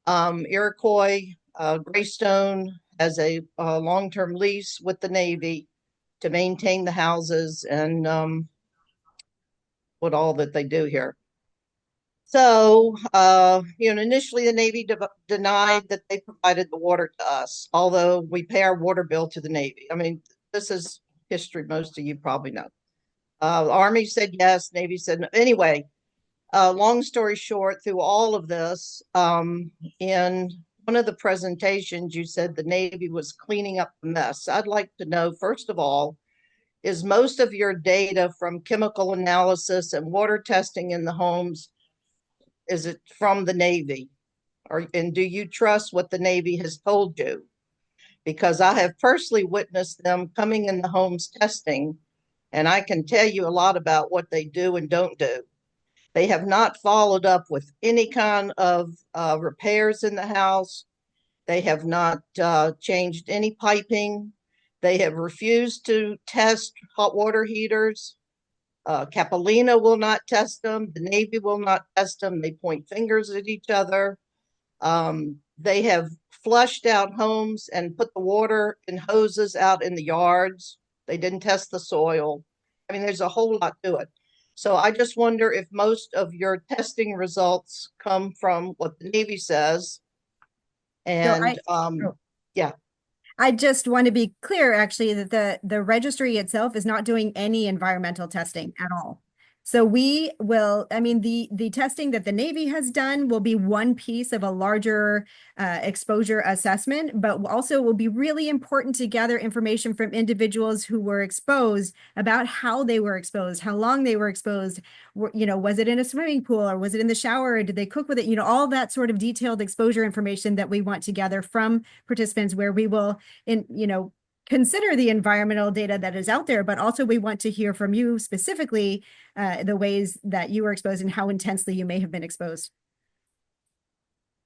Iroquois Greystone has a long-term lease with the Navy to maintain the houses and what all that they do here. So, initially the Navy denied that they provided the water to us, although we pay our water bill to the Navy. I mean, this is history, most of you probably know. The Army said yes, Navy said no. Anyway, long story short, through all of this, in one of the presentations, you said the Navy was cleaning up the mess. I'd like to know, first of all, is most of your data from chemical analysis and water testing in the homes, is it from the Navy? And do you trust what the Navy has told you? Because I have personally witnessed them coming in the homes testing, and I can tell you a lot about what they do and don't do. They have not followed up with any kind of repairs in the house. They have not changed any piping. They have refused to test hot water heaters. Capelina will not test them. The Navy will not test them. They point fingers at each other. They have flushed out homes and put the water in hoses out in the yards. They didn't test the soil. I mean, there's a whole lot to it. So I just wonder if most of your testing results come from what the Navy says. And yeah. I just want to be clear, actually, that the registry itself is not doing any environmental testing at all. So we will, I mean, the testing that the Navy has done will be one piece of a larger exposure assessment, but also will be really important to gather information from individuals who were exposed about how they were exposed, how long they were exposed. You know, was it in a swimming pool or was it in the shower? Or did they cook with it? You know, all that sort of detailed exposure information that we want to gather from participants, where we will, consider the environmental data that is out there, but also we want to hear from you specifically the ways that you were exposed and how intensely you may have been exposed.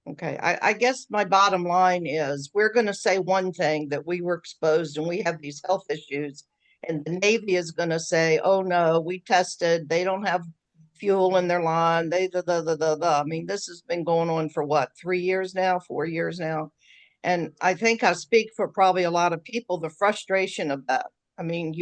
Okay, I guess my bottom line is we're going to say one thing, that we were exposed and we have these health issues, and the Navy is going to say, oh no, we tested, they don't have fuel in their line. I mean, this has been going on for what, 3 years now, 4 years now? And I think I speak for probably a lot of people, the frustration of that. I mean,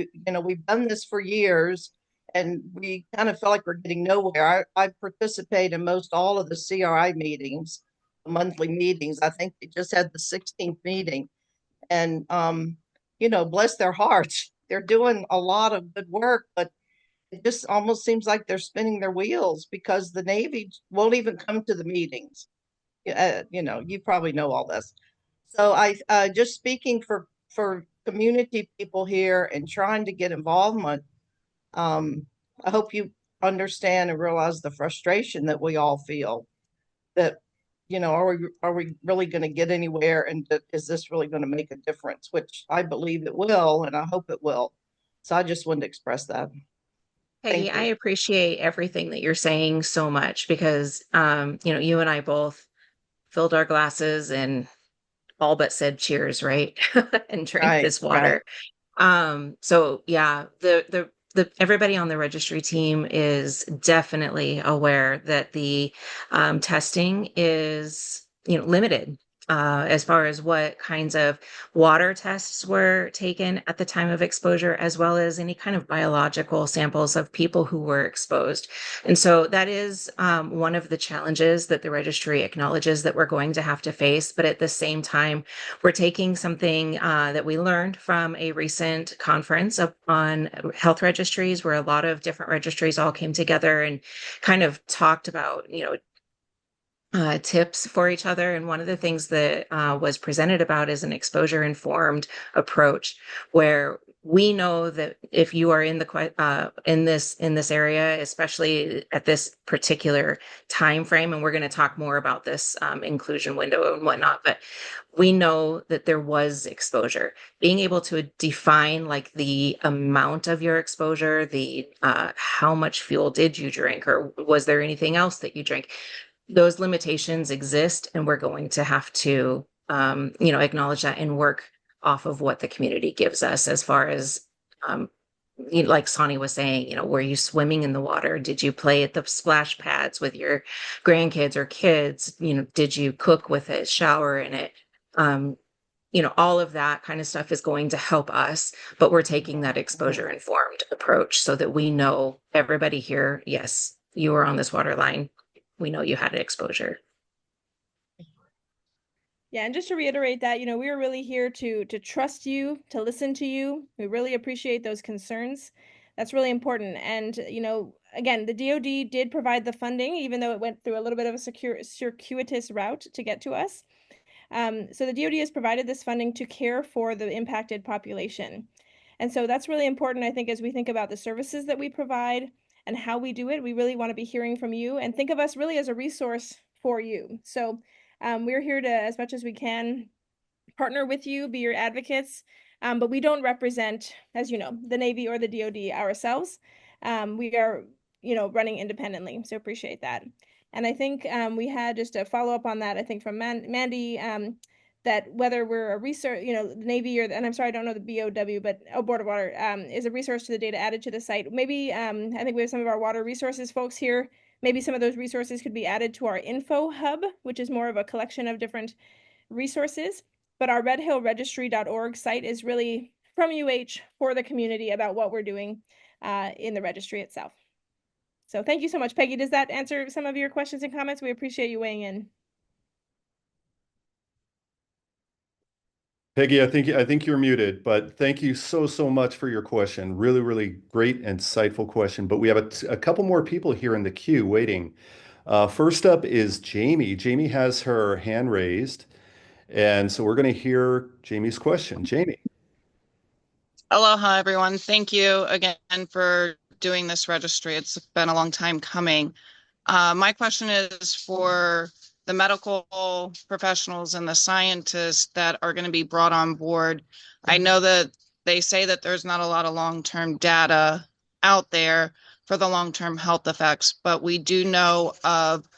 we've done this for years and we kind of feel like we're getting nowhere. I participate in most all of the CRI meetings, monthly meetings. I think they just had the 16th meeting. And, bless their hearts, they're doing a lot of good work, but it just almost seems like they're spinning their wheels because the Navy won't even come to the meetings. You probably know all this. So I just speaking for community people here and trying to get involvement. I hope you understand and realize the frustration that we all feel. That are we really going to get anywhere, and is this really going to make a difference? Which I believe it will, and I hope it will. So I just wanted to express that. Peggy, Thank I you. appreciate everything that you're saying so much because, you and I both filled our glasses and all but said cheers, right? And drank Right, this right. water. So yeah, the everybody on the registry team is definitely aware that the testing is, limited. As far as what kinds of water tests were taken at the time of exposure, as well as any kind of biological samples of people who were exposed. And so that is one of the challenges that the registry acknowledges that we're going to have to face. But at the same time, we're taking something that we learned from a recent conference on health registries, where a lot of different registries all came together and kind of talked about, tips for each other. And one of the things that was presented about is an exposure informed approach, where we know that if you are in this area, especially at this particular time frame, and we're going to talk more about this inclusion window and whatnot, but we know that there was exposure. Being able to define like the amount of your exposure, the how much fuel did you drink, or was there anything else that you drank? Those limitations exist, and we're going to have to acknowledge that and work off of what the community gives us as far as like Sonny was saying, were you swimming in the water? Did you play at the splash pads with your grandkids or kids? Did you cook with it, shower in it? um, all of that kind of stuff is going to help us, but we're taking that exposure informed approach so that we know everybody here, yes, you were on this water line. We know you had an exposure. Yeah, and just to reiterate that, we are really here to trust you, to listen to you. We really appreciate those concerns. That's really important. And, again, the DoD did provide the funding, even though it went through a little bit of a circuitous route to get to us. So the DoD has provided this funding to care for the impacted population. And so that's really important, I think, as we think about the services that we provide and how we do it. We really want to be hearing from you and think of us really as a resource for you. So we're here to, as much as we can, partner with you, be your advocates, but we don't represent, as you know, the Navy or the DoD ourselves. We are, running independently, so appreciate that. And I think we had just a follow up on that, I think from Mandy, that whether we're a research, the Navy or, and I'm sorry, I don't know the BOW, but Board of Water is a resource to the data added to the site. Maybe, I think we have some of our water resources folks here. Maybe some of those resources could be added to our info hub, which is more of a collection of different resources. But our redhillregistry.org site is really from UH for the community about what we're doing in the registry itself. So thank you so much, Peggy. Does that answer some of your questions and comments? We appreciate you weighing in. Peggy, I think you're muted, but thank you so much for your question. Really, really great, insightful question. But we have a couple more people here in the queue waiting. First up is Jamie. Jamie has her hand raised, and so we're going to hear Jamie's question. Jamie. Aloha, everyone. Thank you again for doing this registry. It's been a long time coming. My question is for the medical professionals and the scientists that are going to be brought on board. I know that they say that there's not a lot of long-term data out there for the long-term health effects, but we do know of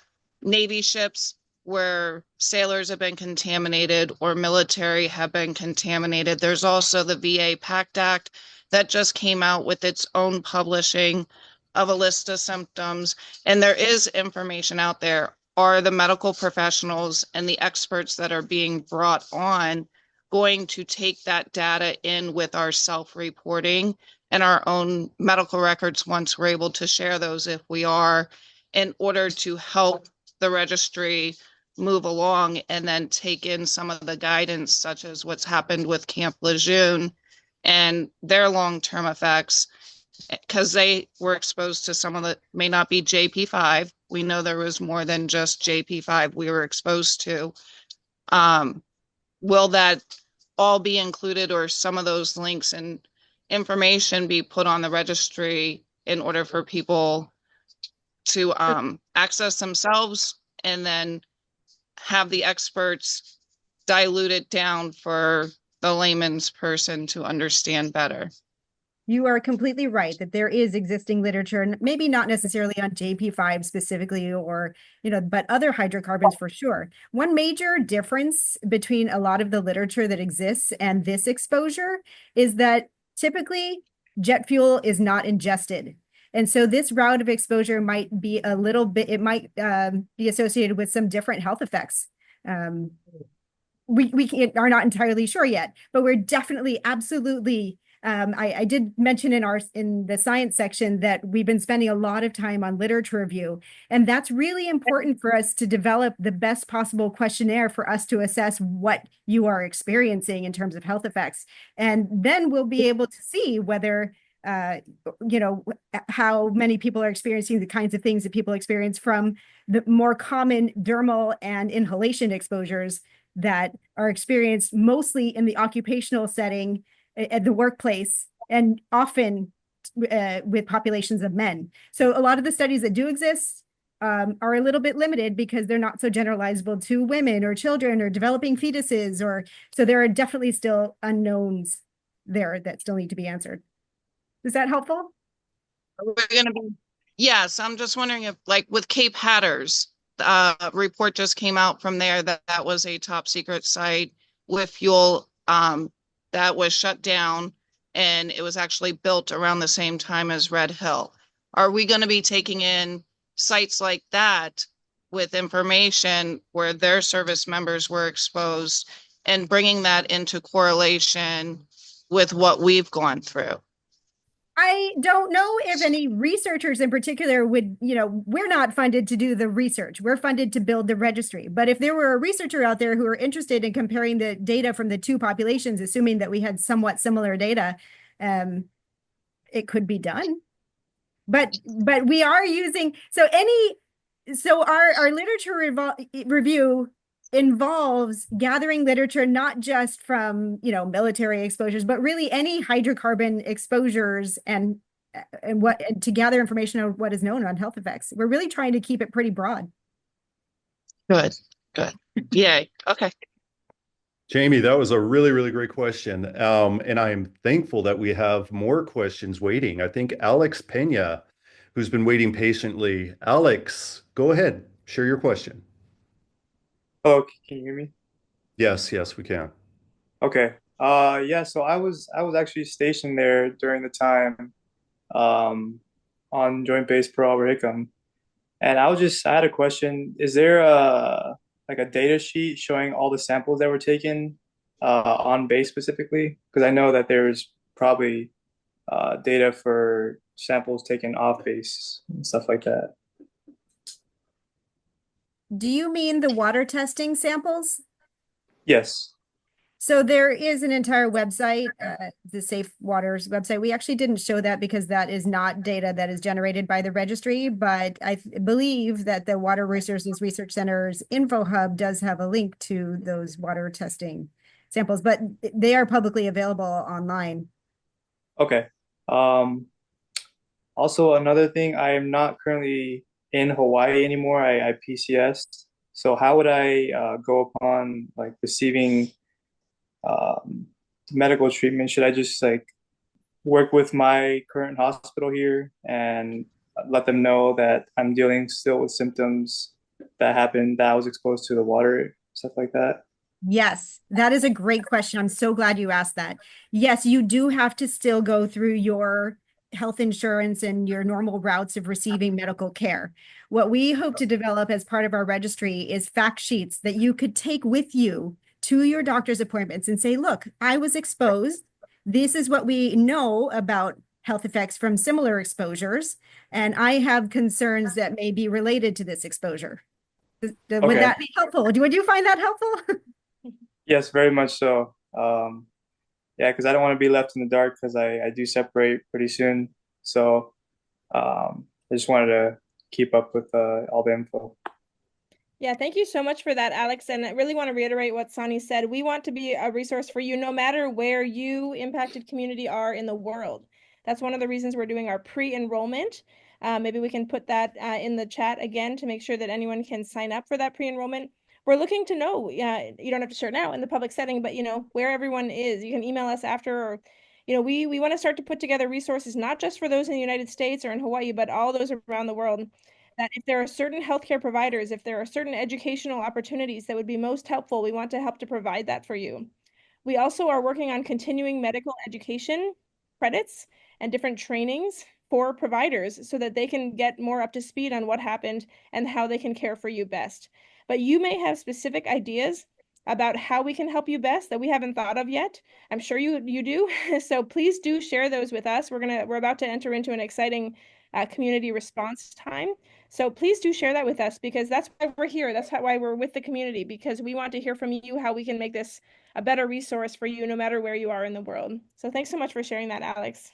Navy ships where sailors have been contaminated or military have been contaminated. There's also the VA PACT Act that just came out with its own publishing of a list of symptoms. And there is information out there. Are the medical professionals and the experts that are being brought on going to take that data in with our self-reporting and our own medical records once we're able to share those, if we are, in order to help the registry move along and then take in some of the guidance, such as what's happened with Camp Lejeune and their long-term effects, because they were exposed to some of the, may not be JP5. We know there was more than just JP5 we were exposed to. Will that all be included, or some of those links and information be put on the registry in order for people to access themselves and then have the experts dilute it down for the layman's person to understand better? You are completely right that there is existing literature, maybe not necessarily on JP5 specifically, or, but other hydrocarbons for sure. One major difference between a lot of the literature that exists and this exposure is that typically jet fuel is not ingested. And so this route of exposure might be a little bit, it might be associated with some different health effects. We are not entirely sure yet, but we're definitely, absolutely. I did mention in the science section that we've been spending a lot of time on literature review, and that's really important for us to develop the best possible questionnaire for us to assess what you are experiencing in terms of health effects. And then we'll be able to see whether how many people are experiencing the kinds of things that people experience from the more common dermal and inhalation exposures that are experienced mostly in the occupational setting at the workplace, and often with populations of men. So a lot of the studies that do exist are a little bit limited because they're not so generalizable to women or children or developing fetuses, so there are definitely still unknowns there that still need to be answered. Is that helpful? We're going to be, yes, I'm just wondering if, like with Cape Hatteras, a report just came out from there that was a top secret site with fuel that was shut down, and it was actually built around the same time as Red Hill. Are we going to be taking in sites like that with information where their service members were exposed and bringing that into correlation with what we've gone through? I don't know if any researchers in particular would, we're not funded to do the research. We're funded to build the registry. But if there were a researcher out there who were interested in comparing the data from the two populations, assuming that we had somewhat similar data, it could be done. But we are using, so our literature review involves gathering literature, not just from, military exposures, but really any hydrocarbon exposures and to gather information on what is known on health effects. We're really trying to keep it pretty broad. Good. Yay. Okay. Jamie, that was a really, really great question. And I am thankful that we have more questions waiting. I think Alex Pena, who's been waiting patiently. Alex, go ahead, share your question. Oh, can you hear me? Yes, we can. Okay. Yeah, so I was actually stationed there during the time on Joint Base Pearl Harbor Hickam. And I had a question. Is there a data sheet showing all the samples that were taken on base specifically? Because I know that there's probably data for samples taken off base and stuff like that. Do you mean the water testing samples? Yes. So there is an entire website, the Safe Waters website. We actually didn't show that because that is not data that is generated by the registry, but I believe that the Water Resources Research Center's Info Hub does have a link to those water testing samples, but they are publicly available online. Okay. Um, Also, another thing, I am not currently in Hawaii anymore. I PCS. So how would I go upon like receiving um, medical treatment? Should I just like work with my current hospital here and let them know that I'm dealing still with symptoms that happened, that I was exposed to the water, stuff like that? Yes, that is a great question. I'm so glad you asked that. Yes, you do have to still go through your health insurance and your normal routes of receiving medical care. What we hope to develop as part of our registry is fact sheets that you could take with you to your doctor's appointments and say, look, I was exposed. This is what we know about health effects from similar exposures, and I have concerns that may be related to this exposure. Would Okay. that be helpful? Would you find that helpful? Yes, very much so. Yeah, because I don't want to be left in the dark because I do separate pretty soon. So I just wanted to keep up with all the info. Yeah, thank you so much for that, Alex. And I really want to reiterate what Sonny said. We want to be a resource for you no matter where you impacted community are in the world. That's one of the reasons we're doing our pre-enrollment. Maybe we can put that in the chat again to make sure that anyone can sign up for that pre-enrollment. We're looking to know, you don't have to share now in the public setting, but where everyone is. You can email us after, or we want to start to put together resources, not just for those in the United States or in Hawaii, but all those around the world, that if there are certain healthcare providers, if there are certain educational opportunities that would be most helpful, we want to help to provide that for you. We also are working on continuing medical education credits and different trainings for providers so that they can get more up to speed on what happened and how they can care for you best. But you may have specific ideas about how we can help you best that we haven't thought of yet. I'm sure you do. So please do share those with us. We're about to enter into an exciting community response time. So please do share that with us, because that's why we're here. That's why we're with the community, because we want to hear from you how we can make this a better resource for you no matter where you are in the world. So thanks so much for sharing that, Alex.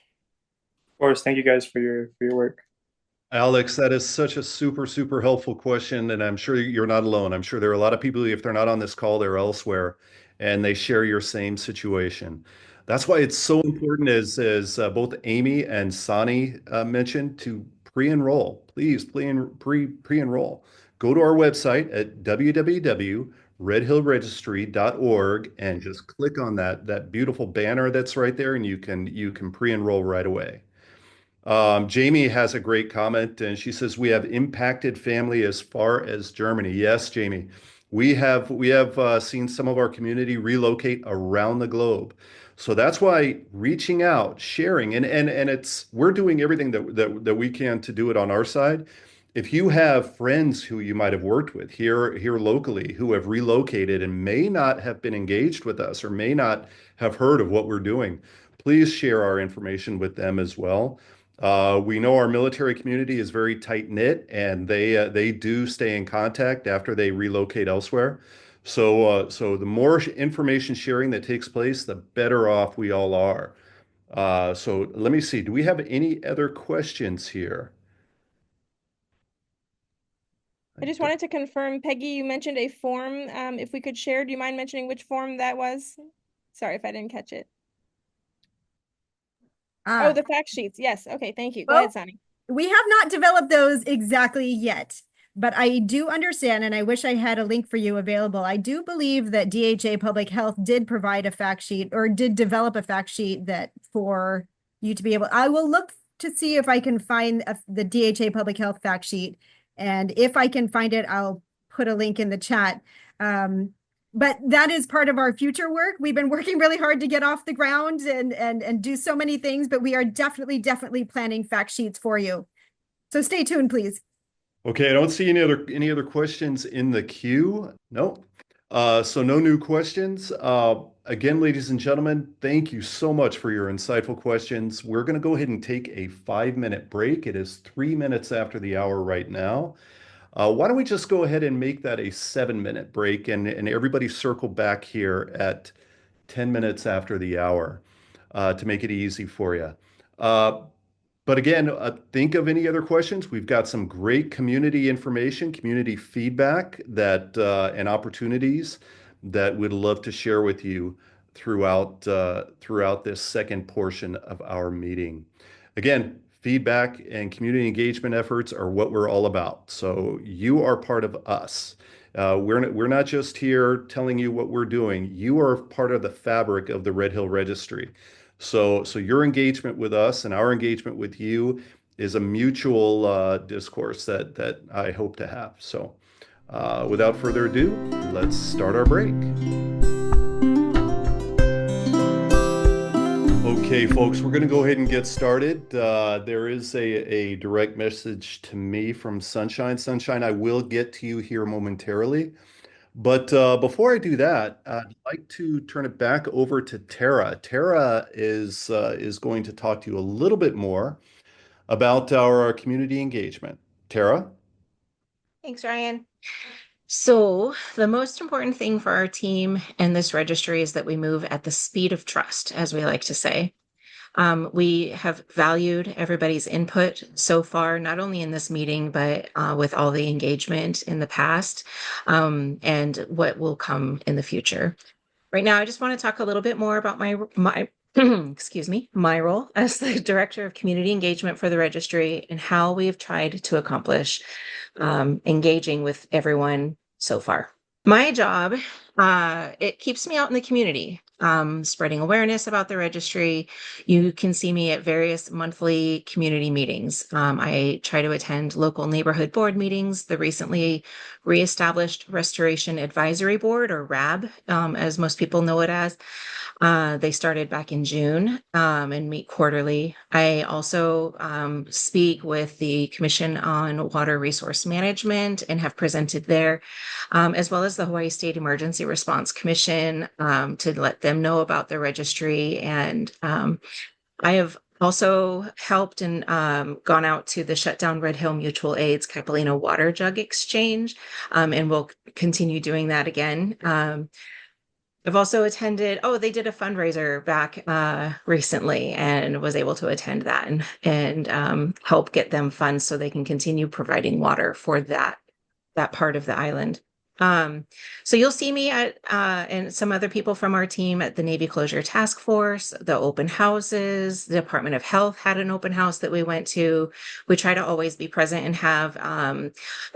Of course, thank you guys for your work. Alex, that is such a super, super helpful question, and I'm sure you're not alone. I'm sure there are a lot of people, if they're not on this call, they're elsewhere, and they share your same situation. That's why it's so important, as both Amy and Sani mentioned, to pre-enroll. Please, pre-enroll. Go to our website at www.redhillregistry.org and just click on that beautiful banner that's right there, and you can pre-enroll right away. Jamie has a great comment, and she says we have impacted family as far as Germany. Yes, Jamie, we have seen some of our community relocate around the globe. So that's why reaching out, sharing, and it's we're doing everything that we can to do it on our side. If you have friends who you might have worked with here locally who have relocated and may not have been engaged with us or may not have heard of what we're doing, please share our information with them as well. We know our military community is very tight knit, and they do stay in contact after they relocate elsewhere. So the more information sharing that takes place, the better off we all are. So let me see. Do we have any other questions here? I just wanted to confirm, Peggy, you mentioned a form. If we could share, do you mind mentioning which form that was? Sorry if I didn't catch it. Oh, the fact sheets. Yes. Okay. Thank you. Go ahead, Sonny. We have not developed those exactly yet, but I do understand, and I wish I had a link for you available. I do believe that DHA Public Health did provide a fact sheet, or did develop a fact sheet that for you to be able. I will look to see if I can find the DHA Public Health fact sheet, and if I can find it, I'll put a link in the chat. But that is part of our future work. We've been working really hard to get off the ground and do so many things, but we are definitely planning fact sheets for you. So stay tuned, please. Okay, I don't see any other questions in the queue. No. So no new questions. Again, ladies and gentlemen, thank you so much for your insightful questions. We're going to go ahead and take a 5-minute break. It is 3 minutes after the hour right now. Why don't we just go ahead and make that a 7-minute break, and everybody circle back here at 10 minutes after the hour to make it easy for you. But again, think of any other questions. We've got some great community information, community feedback that and opportunities that we'd love to share with you throughout this second portion of our meeting. Again, feedback and community engagement efforts are what we're all about. So you are part of us. We're not just here telling you what we're doing. You are part of the fabric of the Red Hill Registry. So your engagement with us and our engagement with you is a mutual discourse that I hope to have. So without further ado, let's start our break. Okay, folks, we're going to go ahead and get started. There is a direct message to me from Sunshine. Sunshine, I will get to you here momentarily. But before I do that, I'd like to turn it back over to Tara. Tara is going to talk to you a little bit more about our community engagement. Tara? Thanks, Ryan. So, the most important thing for our team and this registry is that we move at the speed of trust, as we like to say. We have valued everybody's input so far, not only in this meeting, but with all the engagement in the past and what will come in the future. Right now, I just want to talk a little bit more about my excuse me, my role as the Director of Community Engagement for the Registry and how we have tried to accomplish engaging with everyone so far. My job, it keeps me out in the community, spreading awareness about the registry. You can see me at various monthly community meetings. I try to attend local neighborhood board meetings, the recently reestablished Restoration Advisory Board, or RAB, as most people know it as. They started back in June and meet quarterly. I also speak with the Commission on Water Resource Management and have presented there, as well as the Hawaii State Emergency Response Commission to let them know about the registry. And I have also helped and gone out to the shutdown Red Hill Mutual Aid's Capilano Water Jug Exchange, and we'll continue doing that again. I've also attended, they did a fundraiser back recently and was able to attend that and help get them funds so they can continue providing water for that part of the island. So you'll see me at and some other people from our team at the Navy Closure Task Force, the open houses. The Department of Health had an open house that we went to. We try to always be present and have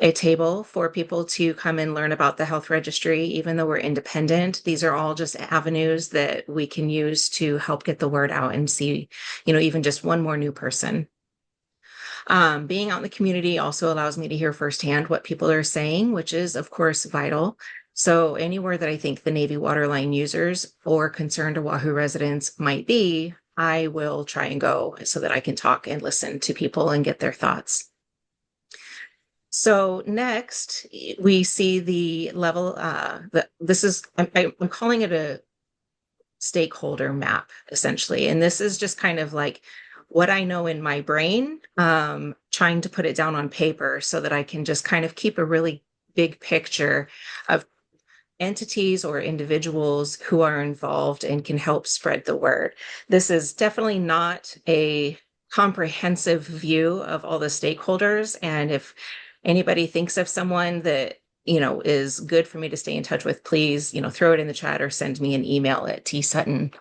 a table for people to come and learn about the health registry, even though we're independent. These are all just avenues that we can use to help get the word out and see, even just one more new person. Being out in the community also allows me to hear firsthand what people are saying, which is, of course, vital. So anywhere that I think the Navy waterline users or concerned Oahu residents might be, I will try and go so that I can talk and listen to people and get their thoughts. So next, we see the level, I'm calling it a stakeholder map, essentially. And this is just kind of like what I know in my brain, trying to put it down on paper so that I can just kind of keep a really big picture of entities or individuals who are involved and can help spread the word. This is definitely not a comprehensive view of all the stakeholders. And if anybody thinks of someone that is good for me to stay in touch with, please, throw it in the chat or send me an email at tsutton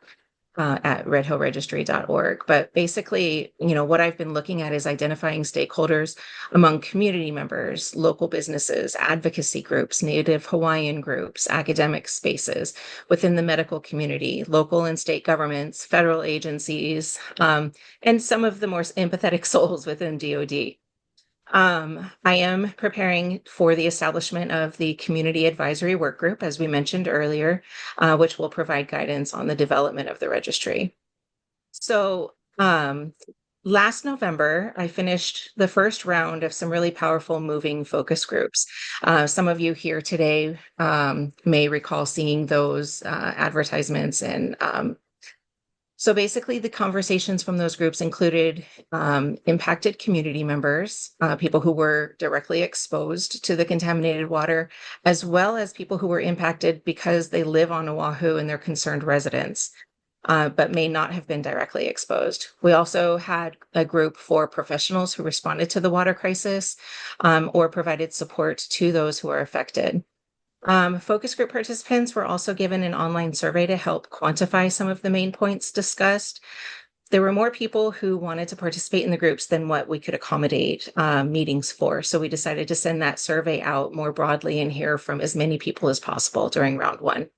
at redhillregistry.org. But basically, what I've been looking at is identifying stakeholders among community members, local businesses, advocacy groups, Native Hawaiian groups, academic spaces within the medical community, local and state governments, federal agencies, and some of the more empathetic souls within DoD. I am preparing for the establishment of the Community Advisory Work Group, as we mentioned earlier, which will provide guidance on the development of the registry. So last November, I finished the first round of some really powerful moving focus groups. Some of you here today So basically, the conversations from those groups included impacted community members, people who were directly exposed to the contaminated water, as well as people who were impacted because they live on Oahu and they're concerned residents, but may not have been directly exposed. We also had a group for professionals who responded to the water crisis or provided support to those who are affected. Focus group participants were also given an online survey to help quantify some of the main points discussed. There were more people who wanted to participate in the groups than what we could accommodate meetings for. So we decided to send that survey out more broadly and hear from as many people as possible during round one.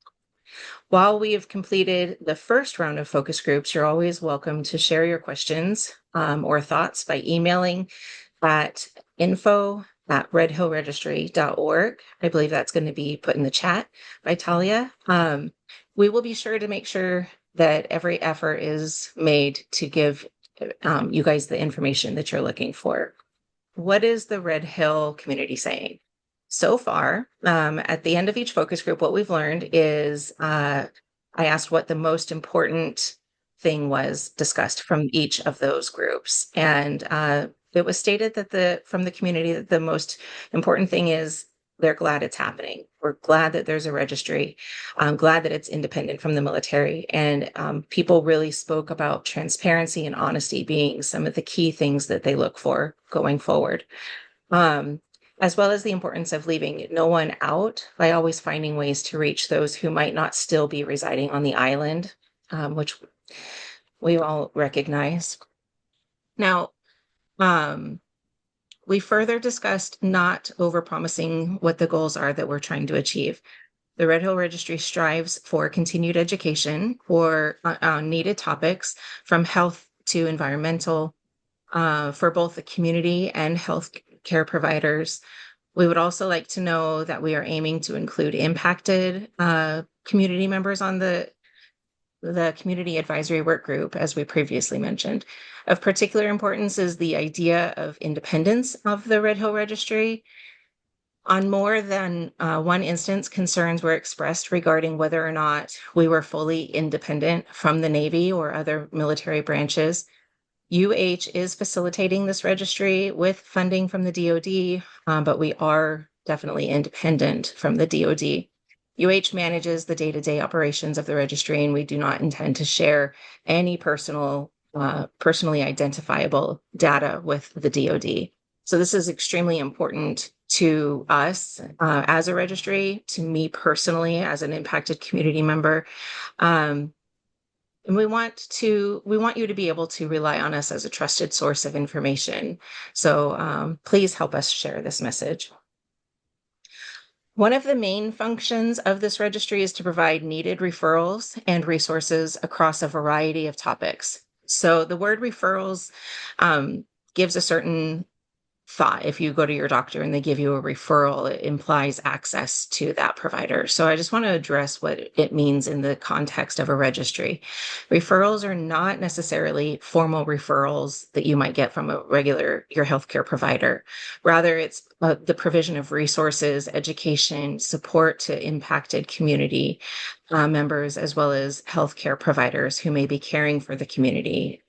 While we have completed the first round of focus groups, you're always welcome to share your questions or thoughts by emailing at info@redhillregistry.org. I believe that's going to be put in the chat by Talia. We will be sure to make sure that every effort is made to give you guys the information that you're looking for. What is the Red Hill community saying? So far, at the end of each focus group, what we've learned is I asked what the most important thing was discussed from each of those groups. And it was stated that from the community that the most important thing is they're glad it's happening. We're glad that there's a registry. I'm glad that it's independent from the military. And people really spoke about transparency and honesty being some of the key things that they look for going forward. As well as the importance of leaving no one out by always finding ways to reach those who might not still be residing on the island, which we all recognize. Now, we further discussed not overpromising what the goals are that we're trying to achieve. The Red Hill Registry strives for continued education for needed topics from health to environmental for both the community and health care providers. We would also like to know that we are aiming to include impacted community members on the community advisory work group, as we previously mentioned. Of particular importance is the idea of independence of the Red Hill Registry. On more than one instance, concerns were expressed regarding whether or not we were fully independent from the Navy or other military branches. UH is facilitating this registry with funding from the DoD, but we are definitely independent from the DoD. UH manages the day-to-day operations of the registry, and we do not intend to share any personally identifiable data with the DoD. So this is extremely important to us as a registry, to me personally as an impacted community member. And we want you to be able to rely on us as a trusted source of information. So please help us share this message. One of the main functions of this registry is to provide needed referrals and resources across a variety of topics. So the word referrals gives a certain thought. If you go to your doctor and they give you a referral, it implies access to that provider. So I just want to address what it means in the context of a registry. Referrals are not necessarily formal referrals that you might get from your healthcare provider. Rather, it's the provision of resources, education, support to impacted community members, as well as healthcare providers who may be caring for the community.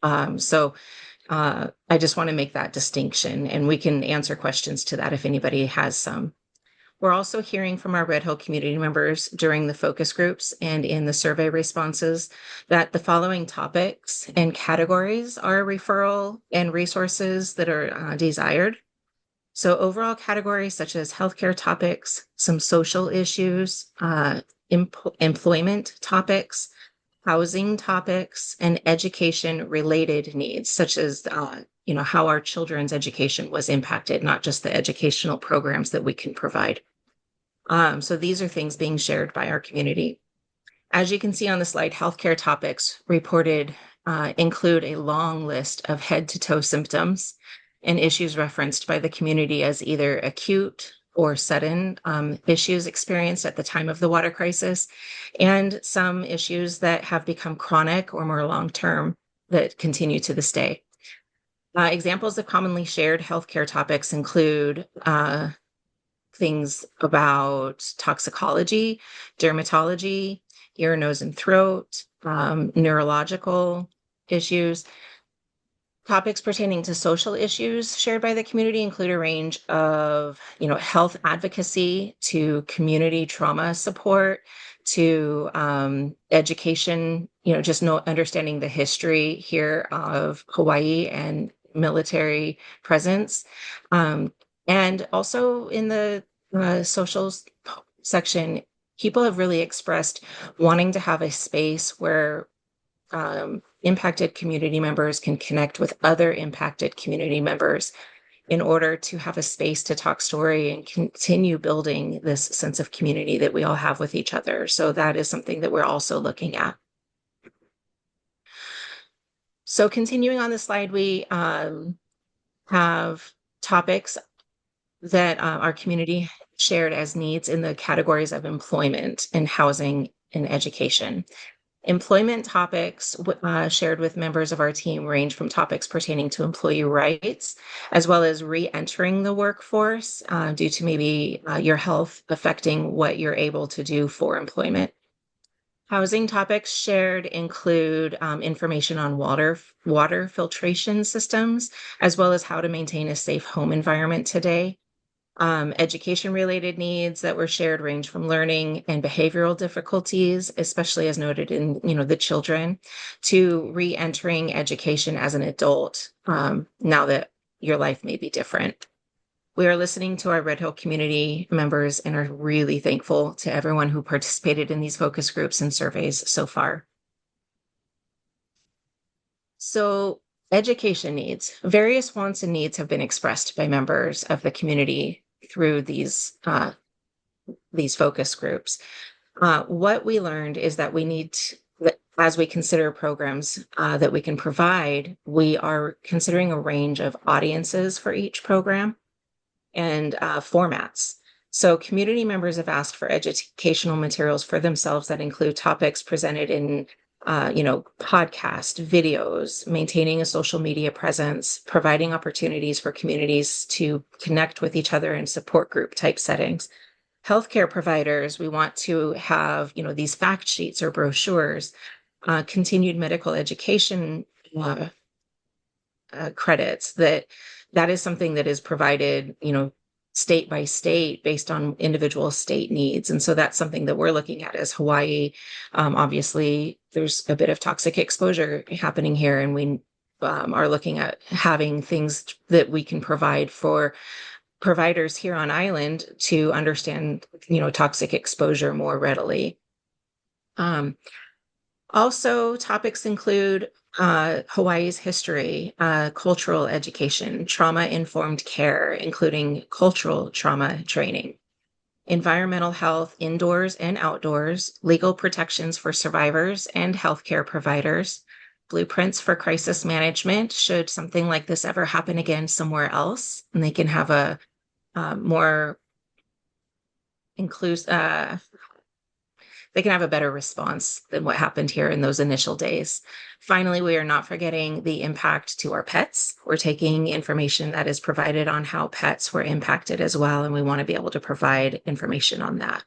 I just want to make that distinction, and we can answer questions to that if anybody has some. We're also hearing from our Red Hill community members during the focus groups and in the survey responses that the following topics and categories are referral and resources that are desired. So overall categories such as healthcare topics, some social issues, employment topics, housing topics, and education related needs, such as how our children's education was impacted, not just the educational programs that we can provide. So these are things being shared by our community. As you can see on the slide, healthcare topics reported include a long list of head to toe symptoms and issues referenced by the community as either acute or sudden issues experienced at the time of the water crisis, and some issues that have become chronic or more long-term that continue to this day. Examples of commonly shared healthcare topics include things about toxicology, dermatology, ear, nose, and throat, neurological issues. Topics pertaining to social issues shared by the community include a range of, health advocacy to community trauma support to education, just understanding the history here of Hawaii and military presence. And also in the socials section, people have really expressed wanting to have a space where impacted community members can connect with other impacted community members in order to have a space to talk story and continue building this sense of community that we all have with each other. So that is something that we're also looking at. So continuing on the slide, we have topics that our community shared as needs in the categories of employment and housing and education. Employment topics shared with members of our team range from topics pertaining to employee rights, as well as re-entering the workforce due to maybe your health affecting what you're able to do for employment. Housing topics shared include information on water filtration systems, as well as how to maintain a safe home environment today. Education-related needs that were shared range from learning and behavioral difficulties, especially as noted in, the children, to re-entering education as an adult, now that your life may be different. We are listening to our Red Hill community members and are really thankful to everyone who participated in these focus groups and surveys so far. So, education needs. Various wants and needs have been expressed by members of the community through these focus groups. What we learned is that we need as we consider programs that we can provide, we are considering a range of audiences for each program and formats. So community members have asked for educational materials for themselves that include topics presented in podcast, videos, maintaining a social media presence, providing opportunities for communities to connect with each other in support group type settings. Healthcare providers, we want to have, these fact sheets or brochures, continued medical education credits that is something that is provided, state by state based on individual state needs. And so that's something that we're looking at as Hawaii. Obviously, there's a bit of toxic exposure happening here, and we are looking at having things that we can provide for providers here on island to understand, toxic exposure more readily. Also, topics include Hawaii's history, cultural education, trauma-informed care, including cultural trauma training, environmental health indoors and outdoors, legal protections for survivors and healthcare providers, blueprints for crisis management should something like this ever happen again somewhere else, and they can have a more inclusive, they can have a better response than what happened here in those initial days. Finally, we are not forgetting the impact to our pets. We're taking information that is provided on how pets were impacted as well, and we want to be able to provide information on that.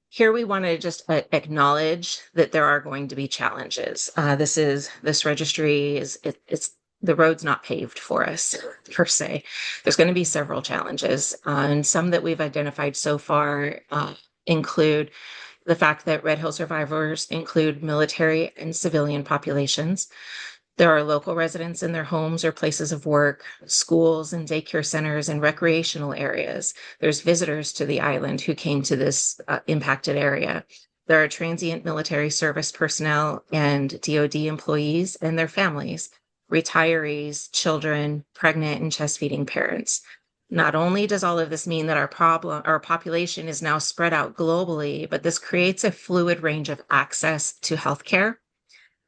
Here we want to just acknowledge that there are going to be challenges. This registry it's the road's not paved for us per se. There's going to be several challenges, and some that we've identified so far include the fact that Red Hill survivors include military and civilian populations. There are local residents in their homes or places of work, schools and daycare centers and recreational areas. There's visitors to the island who came to this impacted area. There are transient military service personnel and DoD employees and their families, retirees, children, pregnant and chest feeding parents. Not only does all of this mean that our population is now spread out globally, but this creates a fluid range of access to healthcare.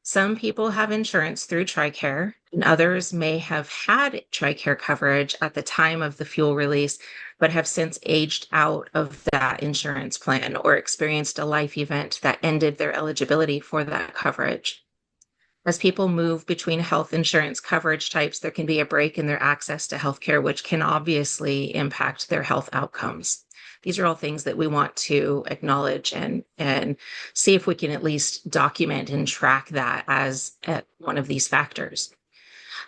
Some people have insurance through TRICARE, and others may have had TRICARE coverage at the time of the fuel release, but have since aged out of that insurance plan or experienced a life event that ended their eligibility for that coverage. As people move between health insurance coverage types, there can be a break in their access to healthcare, which can obviously impact their health outcomes. These are all things that we want to acknowledge and see if we can at least document and track that as one of these factors.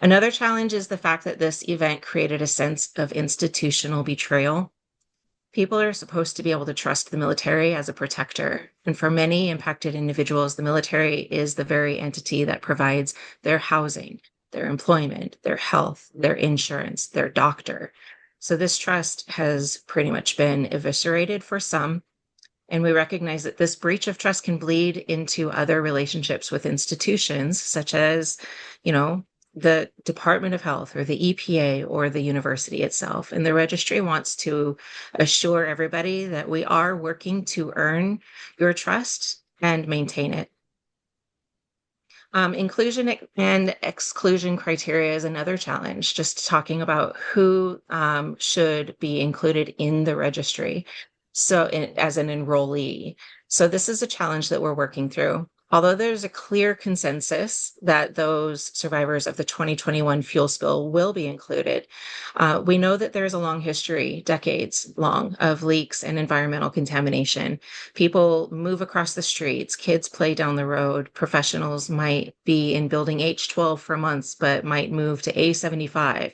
Another challenge is the fact that this event created a sense of institutional betrayal. People are supposed to be able to trust the military as a protector. And for many impacted individuals, the military is the very entity that provides their housing, their employment, their health, their insurance, their doctor. So this trust has pretty much been eviscerated for some. And we recognize that this breach of trust can bleed into other relationships with institutions, such as, the Department of Health or the EPA or the university itself. And the registry wants to assure everybody that we are working to earn your trust and maintain it. Inclusion and exclusion criteria is another challenge, just talking about who should be included in the registry. So as an enrollee. So this is a challenge that we're working through. Although there's a clear consensus that those survivors of the 2021 fuel spill will be included, we know that there's a long history, decades long, of leaks and environmental contamination. People move across the streets, kids play down the road, professionals might be in building H12 for months, but might move to A75.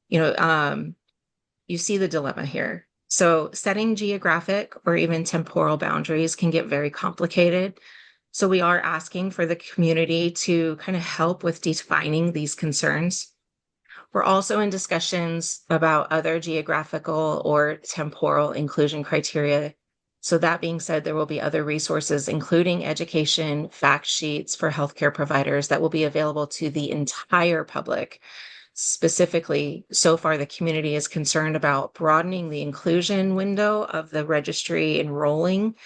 You see the dilemma here. So setting geographic or even temporal boundaries can get very complicated. So we are asking for the community to kind of help with defining these concerns. We're also in discussions about other geographical or temporal inclusion criteria. So that being said, there will be other resources, including education, fact sheets for healthcare providers that will be available to the entire public. Specifically, so far, the community is concerned about broadening the inclusion window of the registry enrolling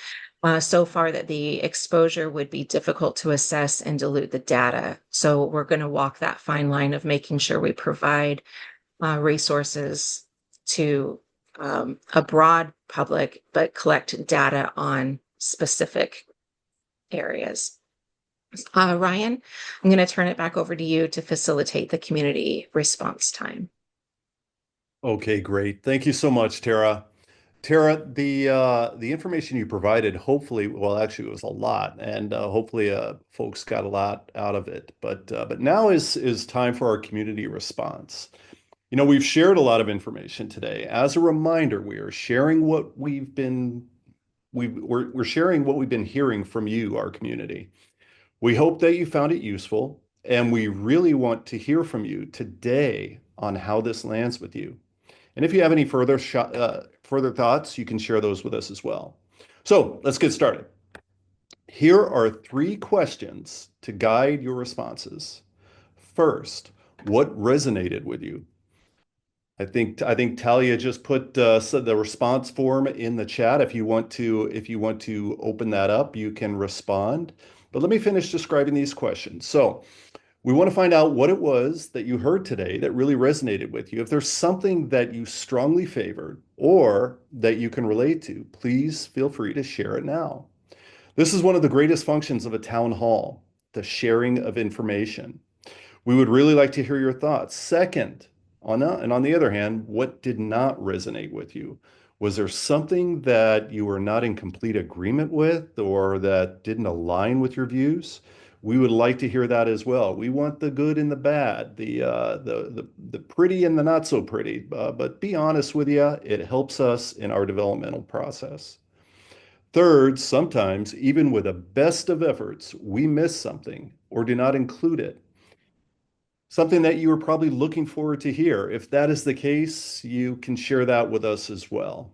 so far that the exposure would be difficult to assess and dilute the data. So we're going to walk that fine line of making sure we provide resources to a broad public, but collect data on specific areas. Ryan, I'm going to turn it back over to you to facilitate the community response time. Okay, great. Thank you so much, Tara. Tara, the information you provided, hopefully, well, actually, it was a lot, and hopefully, folks got a lot out of it. But now is time for our community response. We've shared a lot of information today. As a reminder, we are sharing what we're sharing what we've been hearing from you, our community. We hope that you found it useful, and we really want to hear from you today on how this lands with you. And if you have any further thoughts, you can share those with us as well. So let's get started. Here are 3 questions to guide your responses. First, what resonated with you? I think Talia just put the response form in the chat. If you want to open that up, you can respond. But let me finish describing these questions. So we want to find out what it was that you heard today that really resonated with you. If there's something that you strongly favored or that you can relate to, please feel free to share it now. This is one of the greatest functions of a town hall, the sharing of information. We would really like to hear your thoughts. Second, on the other hand, what did not resonate with you? Was there something that you were not in complete agreement with or that didn't align with your views? We would like to hear that as well. We want the good and the bad, the pretty and the not so pretty. But be honest with you, it helps us in our developmental process. Third, sometimes, even with the best of efforts, we miss something or do not include it. Something that you were probably looking forward to hear. If that is the case, you can share that with us as well.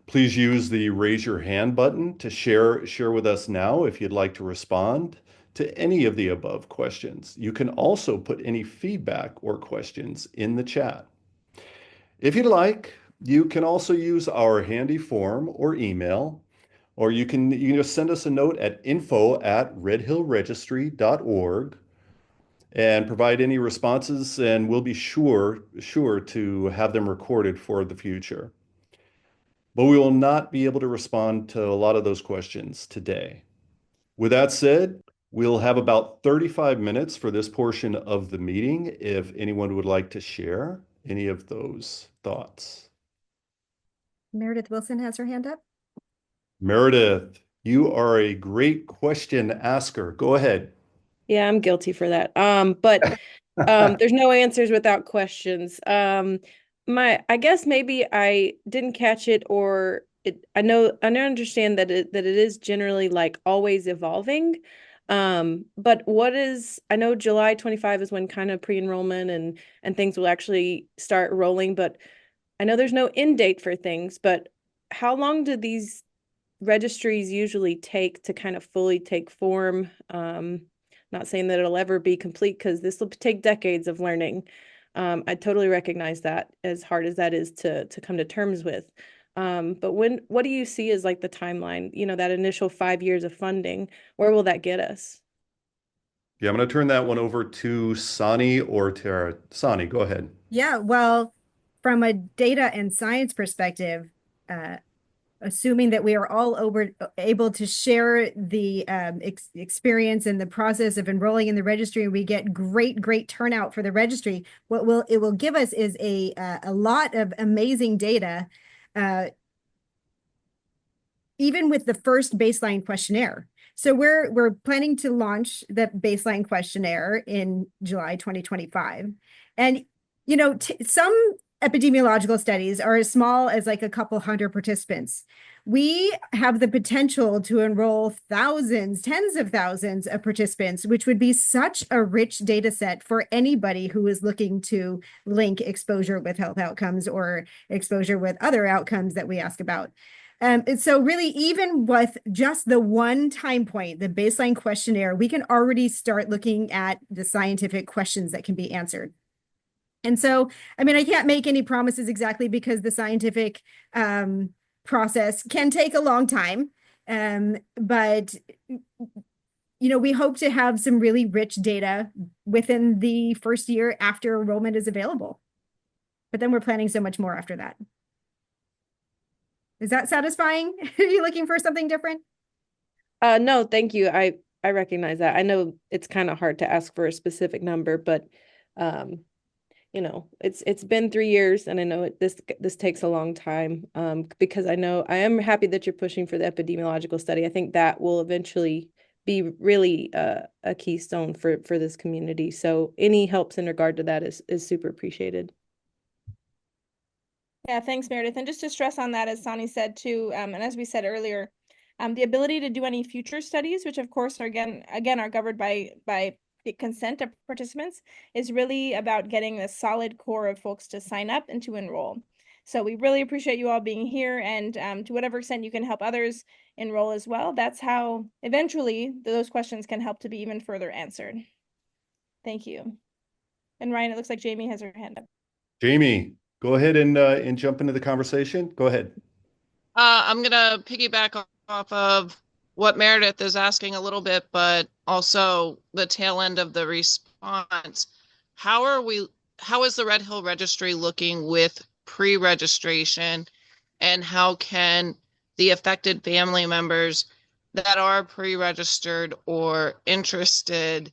Please use the raise your hand button to share with us now if you'd like to respond to any of the above questions. You can also put any feedback or questions in the chat. If you'd like, you can also use our handy form or email, or you can just send us a note at info@redhillregistry.org and provide any responses, and we'll be sure to have them recorded for the future. But we will not be able to respond to a lot of those questions today. With that said, we'll have about 35 minutes for this portion of the meeting if anyone would like to share any of those thoughts. Meredith Wilson has her hand up. Meredith, you are a great question asker. Go ahead. Yeah, I'm guilty for that. But there's no answers without questions. I guess maybe I didn't catch it, or I understand that it is generally like always evolving. But I know July 25 is when kind of pre-enrollment and things will actually start rolling, but I know there's no end date for things, but how long do these registries usually take to kind of fully take form? Not saying that it'll ever be complete because this will take decades of learning. I totally recognize that, as hard as that is to come to terms with. But what do you see as like the timeline? That initial 5 years of funding, where will that get us? Yeah, I'm going to turn that one over to Sani or Tara. Sani, go ahead. Yeah, well, from a data and science perspective, assuming that we are all able to share the experience and the process of enrolling in the registry, and we get great turnout for the registry, it will give us is a lot of amazing data, even with the first baseline questionnaire. So we're planning to launch the baseline questionnaire in July 2025. And, some epidemiological studies are as small as like a couple hundred participants. We have the potential to enroll thousands, tens of thousands of participants, which would be such a rich data set for anybody who is looking to link exposure with health outcomes or exposure with other outcomes that we ask about. And so really, even with just the one time point, the baseline questionnaire, we can already start looking at the scientific questions that can be answered. And so, I mean, I can't make any promises exactly because the scientific process can take a long time. But, we hope to have some really rich data within the first year after enrollment is available. But then we're planning so much more after that. Is that satisfying? Are you looking for something different? No, thank you. I recognize that. I know it's kind of hard to ask for a specific number, but it's been 3 years, and I know this takes a long time. Because I am happy that you're pushing for the epidemiological study. I think that will eventually be really a keystone for this community. So any helps in regard to that is super appreciated. Yeah, thanks, Meredith. And just to stress on that, as Sani said too, and as we said earlier, the ability to do any future studies, which of course are again are governed by the consent of participants, is really about getting a solid core of folks to sign up and to enroll. So we really appreciate you all being here, and to whatever extent you can help others enroll as well, that's how eventually those questions can help to be even further answered. Thank you. And Ryan, it looks like Jamie has her hand up. Jamie, go ahead and jump into the conversation. Go ahead. I'm gonna piggyback off of what Meredith is asking a little bit, but also the tail end of the response. How is the Red Hill Registry looking with pre-registration, and how can the affected family members that are pre-registered or interested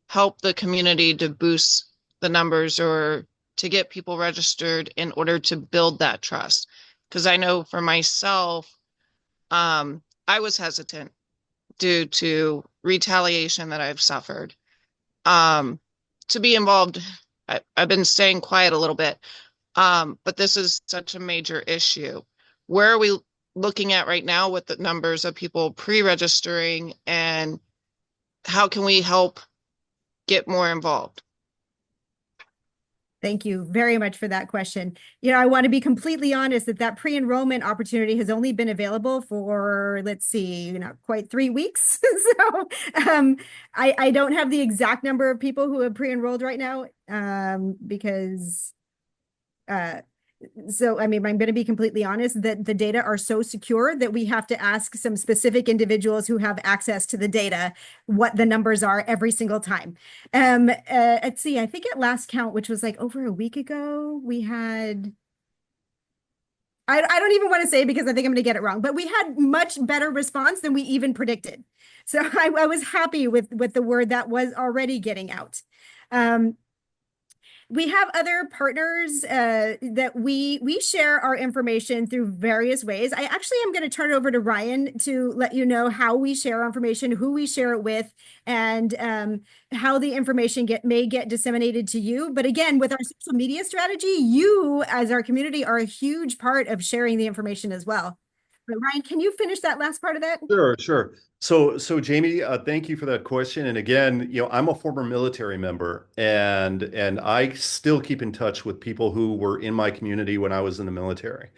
help the community to boost the numbers or to get people registered in order to build that trust? Because I know for myself, I was hesitant due to retaliation that I've suffered. To be involved, I've been staying quiet a little bit, but this is such a major issue. Where are we looking at right now with the numbers of people pre-registering, and how can we help get more involved? Thank you very much for that question. I want to be completely honest that pre-enrollment opportunity has only been available for, let's see, quite 3 weeks. So I don't have the exact number of people who have pre-enrolled right now because so, I mean, I'm going to be completely honest that the data are so secure that we have to ask some specific individuals who have access to the data what the numbers are every single time. Let's see, I think at last count, which was like over a week ago, we had, I don't even want to say because I think I'm going to get it wrong, but we had much better response than we even predicted. So I was happy with the word that was already getting out. We have other partners that we share our information through various ways. I actually am going to turn it over to Ryan to let you know how we share our information, who we share it with, and how the information may get disseminated to you. But again, with our social media strategy, you as our community are a huge part of sharing the information as well. But Ryan, can you finish that last part of that? Sure, sure. So Jamie, thank you for that question. And again, I'm a former military member, and I still keep in touch with people who were in my community when I was in the military.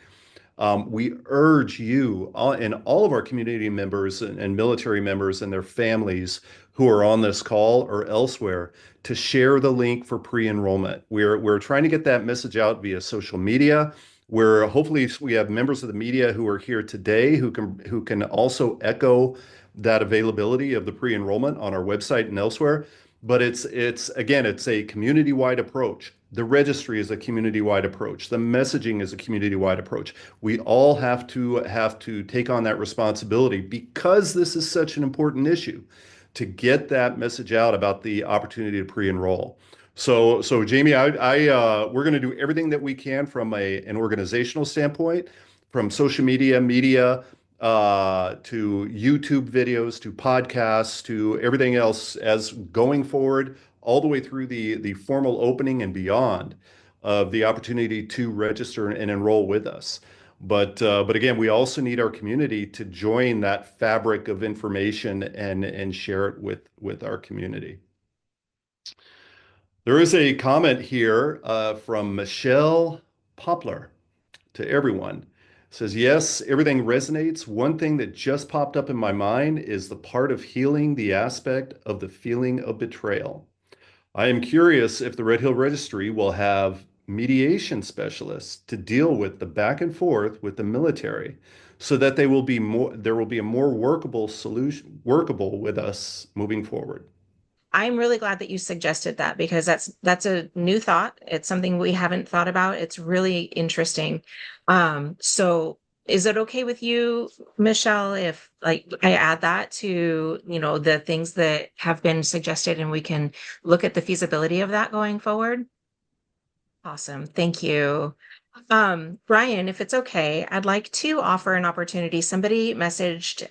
We urge you and all of our community members and military members and their families who are on this call or elsewhere to share the link for pre-enrollment. We're trying to get that message out via social media. Where hopefully we have members of the media who are here today who can also echo that availability of the pre-enrollment on our website and elsewhere. But it's again, it's a community-wide approach. The registry is a community-wide approach. The messaging is a community-wide approach. We all have to take on that responsibility because this is such an important issue to get that message out about the opportunity to pre-enroll. So Jamie, we're going to do everything that we can from an organizational standpoint, from social media, to YouTube videos, to podcasts, to everything else as going forward, all the way through the formal opening and beyond of the opportunity to register and enroll with us. But again, we also need our community to join that fabric of information and share it with our community. There is a comment here from Michelle Poplar to everyone. It says, yes, everything resonates. One thing that just popped up in my mind is the part of healing the aspect of the feeling of betrayal. I am curious if the Red Hill Registry will have mediation specialists to deal with the back and forth with the military so that there will be a more workable solution, workable with us moving forward. I'm really glad that you suggested that because that's a new thought. It's something we haven't thought about. It's really interesting. So is it okay with you, Michelle, if like I add that to, the things that have been suggested and we can look at the feasibility of that going forward? Awesome. Thank you. Brian, if it's okay, I'd like to offer an opportunity. Somebody messaged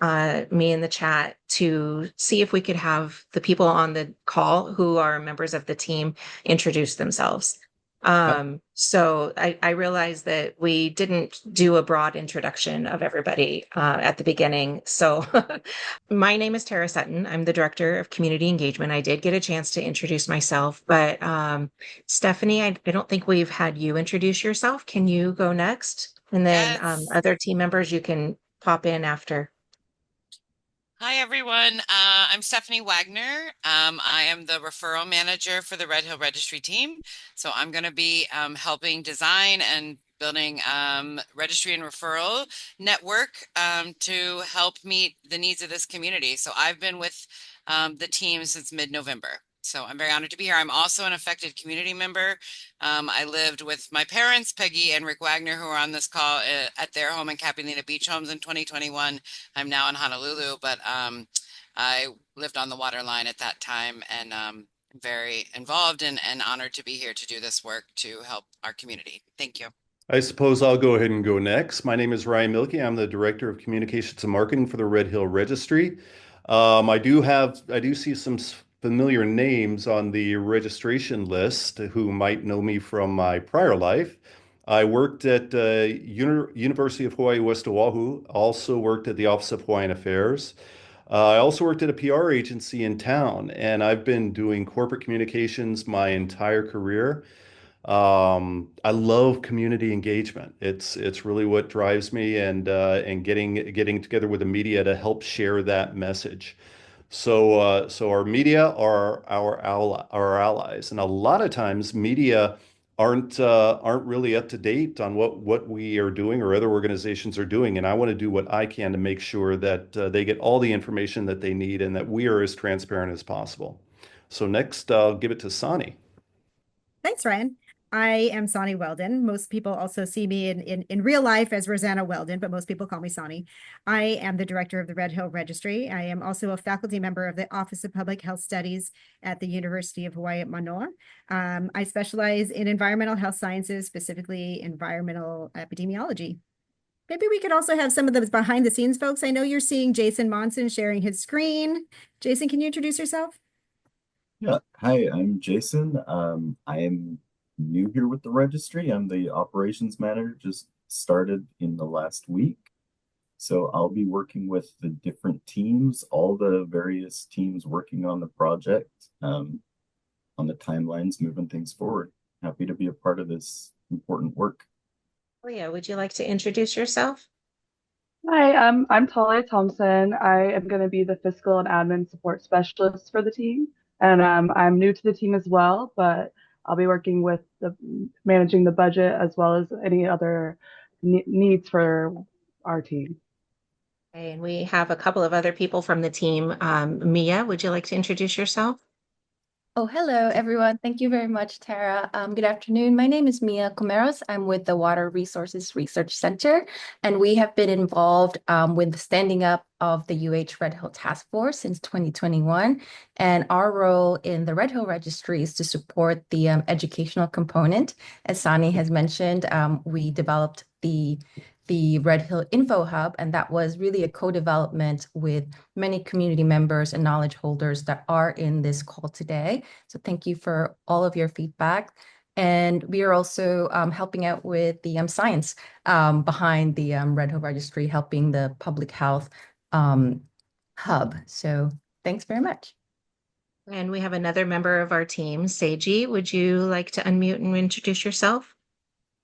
me in the chat to see if we could have the people on the call who are members of the team introduce themselves. So I realized that we didn't do a broad introduction of everybody at the beginning. So my name is Tara Sutton. I'm the Director of Community Engagement. I did get a chance to introduce myself, but Stephanie, I don't think we've had you introduce yourself. Can you go next? And then Yes. other team members, you can pop in after. Hi, everyone. I'm Stephanie Wagner. I am the referral manager for the Red Hill Registry team. So I'm going to be helping design and building registry and referral network to help meet the needs of this community. So I've been with the team since mid-November. So I'm very honored to be here. I'm also an affected community member. I lived with my parents, Peggy and Rick Wagner, who are on this call at their home in Capulina Beach Homes in 2021. I'm now in Honolulu, but I lived on the water line at that time and very involved and honored to be here to do this work to help our community. Thank you. I suppose I'll go ahead and go next. My name is Ryan Milkey. I'm the Director of Communications and Marketing for the Red Hill Registry. I do see some familiar names on the registration list who might know me from my prior life. I worked at University of Hawaii West Oahu, also worked at the Office of Hawaiian Affairs. I also worked at a PR agency in town, and I've been doing corporate communications my entire career. I love community engagement. It's really what drives me, and getting together with the media to help share that message. So our media are our allies, and a lot of times media aren't really up to date on what we are doing or other organizations are doing. And I want to do what I can to make sure that they get all the information that they need and that we are as transparent as possible. So next, I'll give it to Sani. Thanks, Ryan. I am Sonny Weldon. Most people also see me in real life as Rosanna Weldon, but most people call me Sonny. I am the director of the Red Hill Registry. I am also a faculty member of the Office of Public Health Studies at the University of Hawaii at Manoa. I specialize in environmental health sciences, specifically environmental epidemiology. Maybe we could also have some of the behind the scenes folks. I know you're seeing Jason Monson sharing his screen. Jason, can you introduce yourself? Yeah, hi, I'm Jason. I am new here with the registry. I'm the operations manager, just started in the last week. So I'll be working with the different teams, all the various teams working on the project, on the timelines, moving things forward. Happy to be a part of this important work. Leah, would you like to introduce yourself? Hi, I'm Talia Thompson. I am going to be the fiscal and admin support specialist for the team. And I'm new to the team as well, but I'll be working with managing the budget as well as any other needs for our team. Okay, and we have a couple of other people from the team. Mia, would you like to introduce yourself? Oh, hello, everyone. Thank you very much, Tara. Good afternoon. My name is Mia Comeros. I'm with the Water Resources Research Center, and we have been involved with the standing up of the UH Red Hill Task Force since 2021. And our role in the Red Hill Registry is to support the educational component. As Sani has mentioned, we developed the Red Hill Info Hub, and that was really a co-development with many community members and knowledge holders that are in this call today. So thank you for all of your feedback. And we are also helping out with the science behind the Red Hill Registry, helping the public health hub. So thanks very much. And we have another member of our team, Seiji. Would you like to unmute and introduce yourself?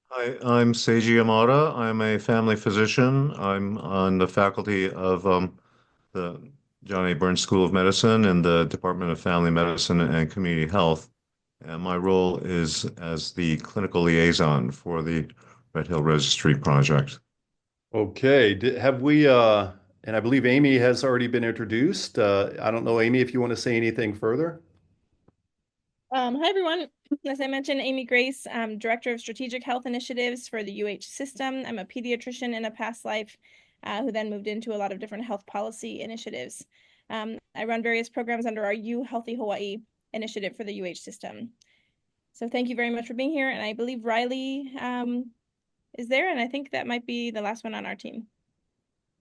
Hi, I'm Seiji Yamada. I'm a family physician. I'm on the faculty of the John A. Burns School of Medicine and the Department of Family Medicine and Community Health. And my role is as the clinical liaison for the Red Hill Registry project. Okay, have we, and I believe Amy has already been introduced. I don't know, Amy, if you want to say anything further. Hi, everyone. As I mentioned, Amy Grace, I'm Director of Strategic Health Initiatives for the UH system. I'm a pediatrician in a past life who then moved into a lot of different health policy initiatives. I run various programs under our U Healthy Hawaii initiative for the UH system. So thank you very much for being here. And I believe Riley is there, and I think that might be the last one on our team.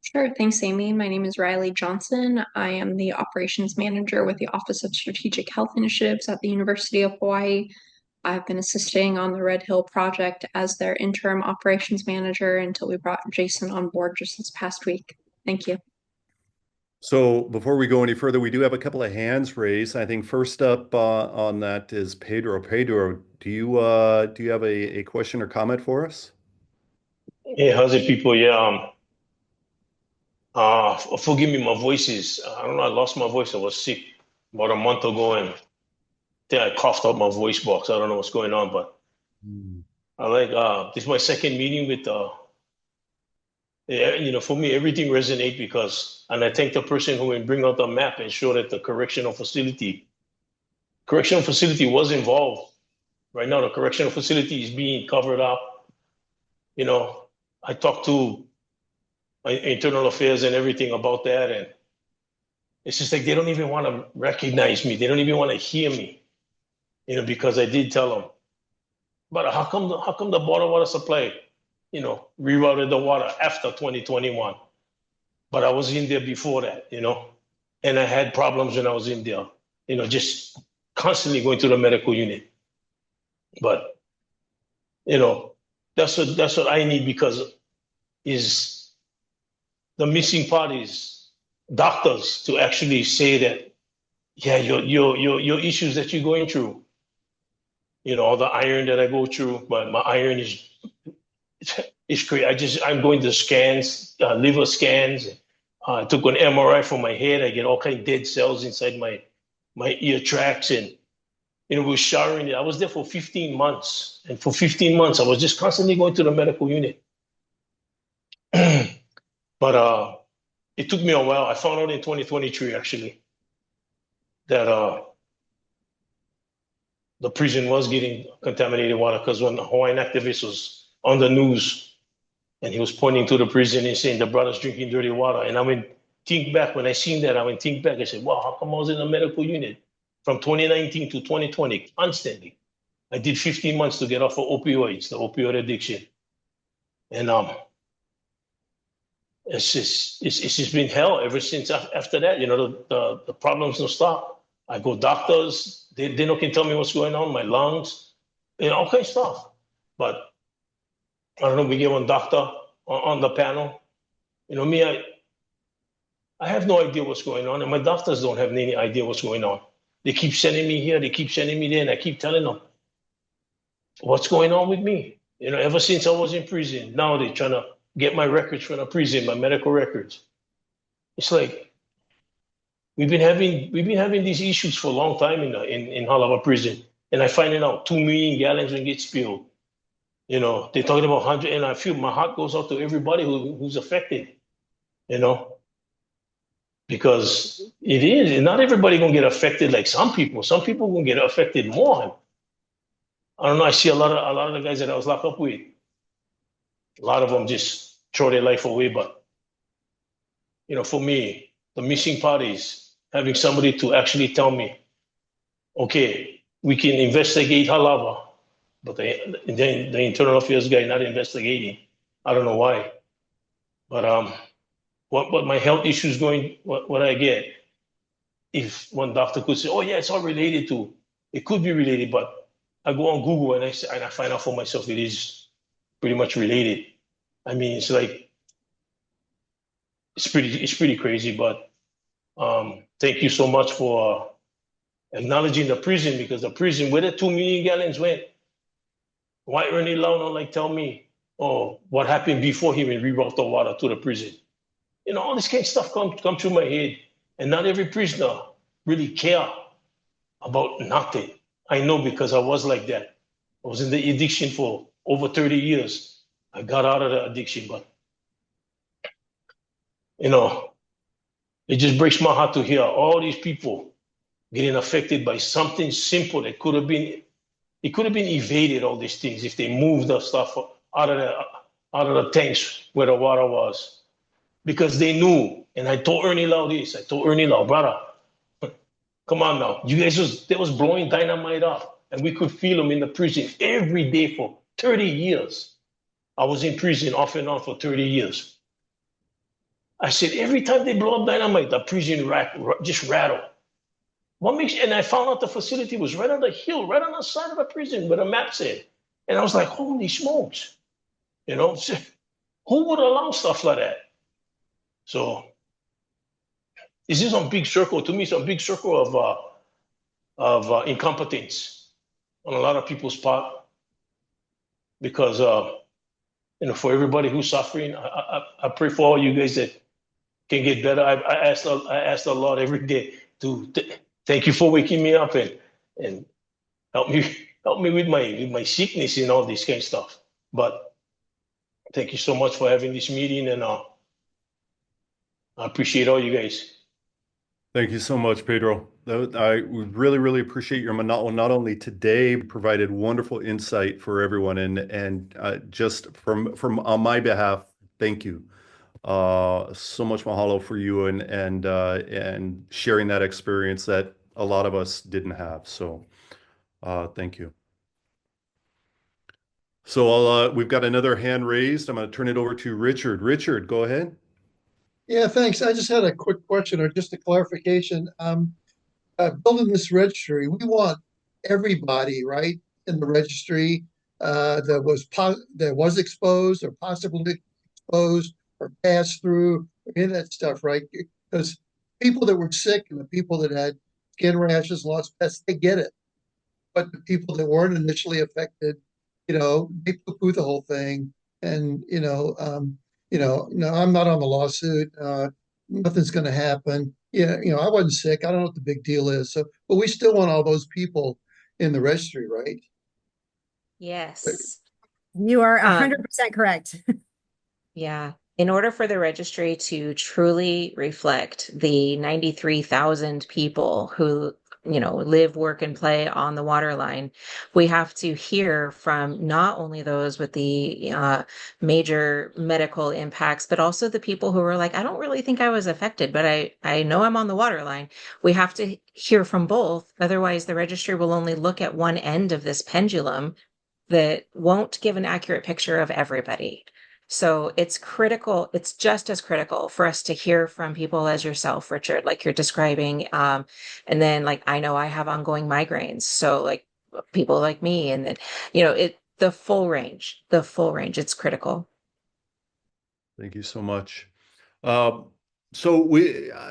Sure. Thanks, Amy. My name is Riley Johnson. I am the operations manager with the Office of Strategic Health Initiatives at the University of Hawaii. I've been assisting on the Red Hill project as their interim operations manager until we brought Jason on board just this past week. Thank you. So before we go any further, we do have a couple of hands raised. I think first up on that is Pedro. Pedro, do you have a question or comment for us? Hey, how's it, people? Yeah, forgive me, my voice is, I don't know, I lost my voice. I was sick about a month ago, and then I coughed out my voice box. I don't know what's going on, but this is my second meeting with, for me, everything resonates because, and I thank the person who will bring out the map and show that the correctional facility was involved. Right now, the correctional facility is being covered up. I talked to internal affairs and everything about that, and it's just like they don't even want to recognize me. They don't even want to hear me, because I did tell them. But how come the bottled water supply, rerouted the water after 2021? But I was in there before that, and I had problems when I was in there, just constantly going to the medical unit. But that's what I need, because is the missing part is doctors to actually say that, yeah, your issues that you're going through, all the iron that I go through, but my iron is great. I'm going to scans, liver scans. I took an MRI for my head. I get all kind of dead cells inside my ear tracts, and we're showering it. I was there for 15 months, and for 15 months, I was just constantly going to the medical unit. But it took me a while. I found out in 2023, actually, that the prison was getting contaminated water, because when the Hawaiian activist was on the news and he was pointing to the prison and saying the brothers drinking dirty water. And I mean, think back when I seen that, think back, I said, wow, how come I was in the medical unit from 2019 to 2020 constantly? I did 15 months to get off of opioids, the opioid addiction. And it's just been hell ever since after that. The problems don't stop. I go doctors, they don't can tell me what's going on, my lungs, all kinds of stuff. But I don't know, we get one doctor on the panel. Me, I have no idea what's going on, and my doctors don't have any idea what's going on. They keep sending me here, they keep sending me there, and I keep telling them what's going on with me. Ever since I was in prison, now they're trying to get my records from the prison, my medical records. It's like we've been having these issues for a long time in Halaba prison, and I finding out 2 million gallons will get spilled. They're talking about 100, and I feel my heart goes out to everybody who's affected. Because it is not everybody gonna get affected like some people. Some people gonna get affected more. I don't know. I see a lot of the guys that I was locked up with. A lot of them just throw their life away. But for me, the missing part is having somebody to actually tell me, okay, we can investigate Halava, but the internal affairs guy not investigating. I don't know why. But what my health issues going, what I get, if one doctor could say, oh yeah, it's all related to, it could be related, but I go on Google and I find out for myself it is pretty much related. It's like, it's pretty crazy, but thank you so much for acknowledging the prison, because the prison, where the 2 million gallons went, why Ernie Lau not tell me, oh, what happened before him and reroute the water to the prison? All this kind of stuff come through my head, and not every prisoner really care about nothing. I know, because I was like that. I was in the addiction for over 30 years. I got out of the addiction, but it just breaks my heart to hear all these people getting affected by something simple that could have been evaded, all these things, if they moved the stuff out of the tanks where the water was. Because they knew, and I told Ernie Lau this. I told Ernie Lau, brother, come on now. You guys they was blowing dynamite up, and we could feel them in the prison every day for 30 years. I was in prison off and on for 30 years. I said, every time they blow up dynamite, the prison just rattle. And I found out the facility was right on the hill, right on the side of the prison where the map said. And I was like, holy smokes. Who would allow stuff like that? So this is a big circle. To me, it's a big circle of incompetence on a lot of people's part. Because for everybody who's suffering, I pray for all you guys that can get better. I ask the Lord every day to thank you for waking me up and help me with my sickness and all this kind of stuff. But thank you so much for having this meeting, and I appreciate all you guys. Thank you so much, Pedro. I really, really appreciate your not only today provided wonderful insight for everyone, and just from on my behalf, thank you. So much mahalo for you and sharing that experience that a lot of us didn't have. So thank you. So we've got another hand raised. I'm going to turn it over to Richard. Richard, go ahead. Yeah, thanks. I just had a quick question or just a clarification. Building this registry, we want everybody, right, in the registry that was exposed or possibly exposed or passed through any of that stuff, right? Because people that were sick and the people that had skin rashes, lost pets, they get it. But the people that weren't initially affected, they poo-poo the whole thing. And no, I'm not on the lawsuit. Nothing's going to happen. Yeah, I wasn't sick. I don't know what the big deal is. So, but we still want all those people in the registry, right? Yes. You are 100% correct. Yeah. In order for the registry to truly reflect the 93,000 people who live, work, and play on the water line. We have to hear from not only those with the major medical impacts, but also the people who are like, I don't really think I was affected, but I know I'm on the water line. We have to hear from both. Otherwise, the registry will only look at one end of this pendulum that won't give an accurate picture of everybody. So it's critical. It's just as critical for us to hear from people as yourself, Richard, like you're describing. And then like, I know I have ongoing migraines. So like people like me, and then, the full range, it's critical. Thank you so much. So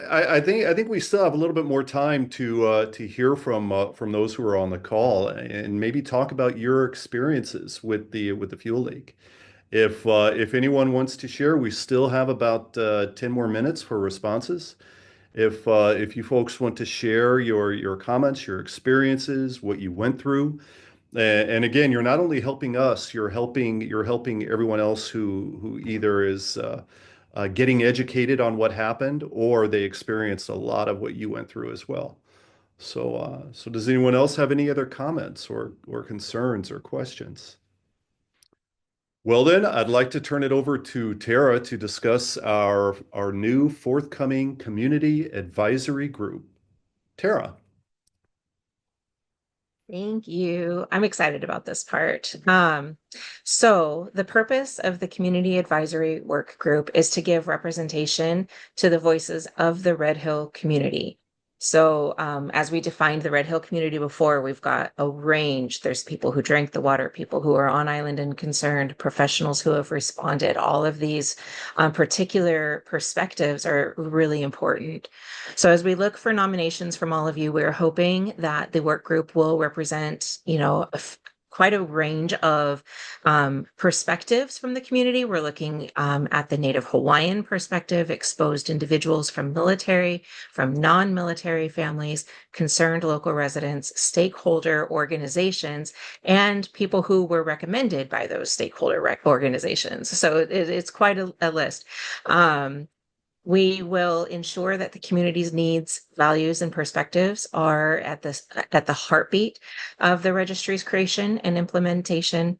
I think we still have a little bit more time to hear from those who are on the call and maybe talk about your experiences with the fuel leak. If anyone wants to share, we still have about 10 more minutes for responses. If you folks want to share your comments, your experiences, what you went through, and again, you're not only helping us, you're helping everyone else who either is getting educated on what happened or they experienced a lot of what you went through as well. So does anyone else have any other comments or concerns or questions? Well, then I'd like to turn it over to Tara to discuss our new forthcoming community advisory group. Tara. Thank you. I'm excited about this part. So the purpose of the Community Advisory Work Group is to give representation to the voices of the Red Hill community. So as we defined the Red Hill community before, we've got a range. There's people who drank the water, people who are on island and concerned, professionals who have responded. All of these particular perspectives are really important. So as we look for nominations from all of you, we're hoping that the work group will represent, quite a range of perspectives from the community. We're looking at the Native Hawaiian perspective, exposed individuals from military, from non-military families, concerned local residents, stakeholder organizations, and people who were recommended by those stakeholder organizations. So it's quite a list. We will ensure that the community's needs, values, and perspectives are at the heartbeat of the registry's creation and implementation.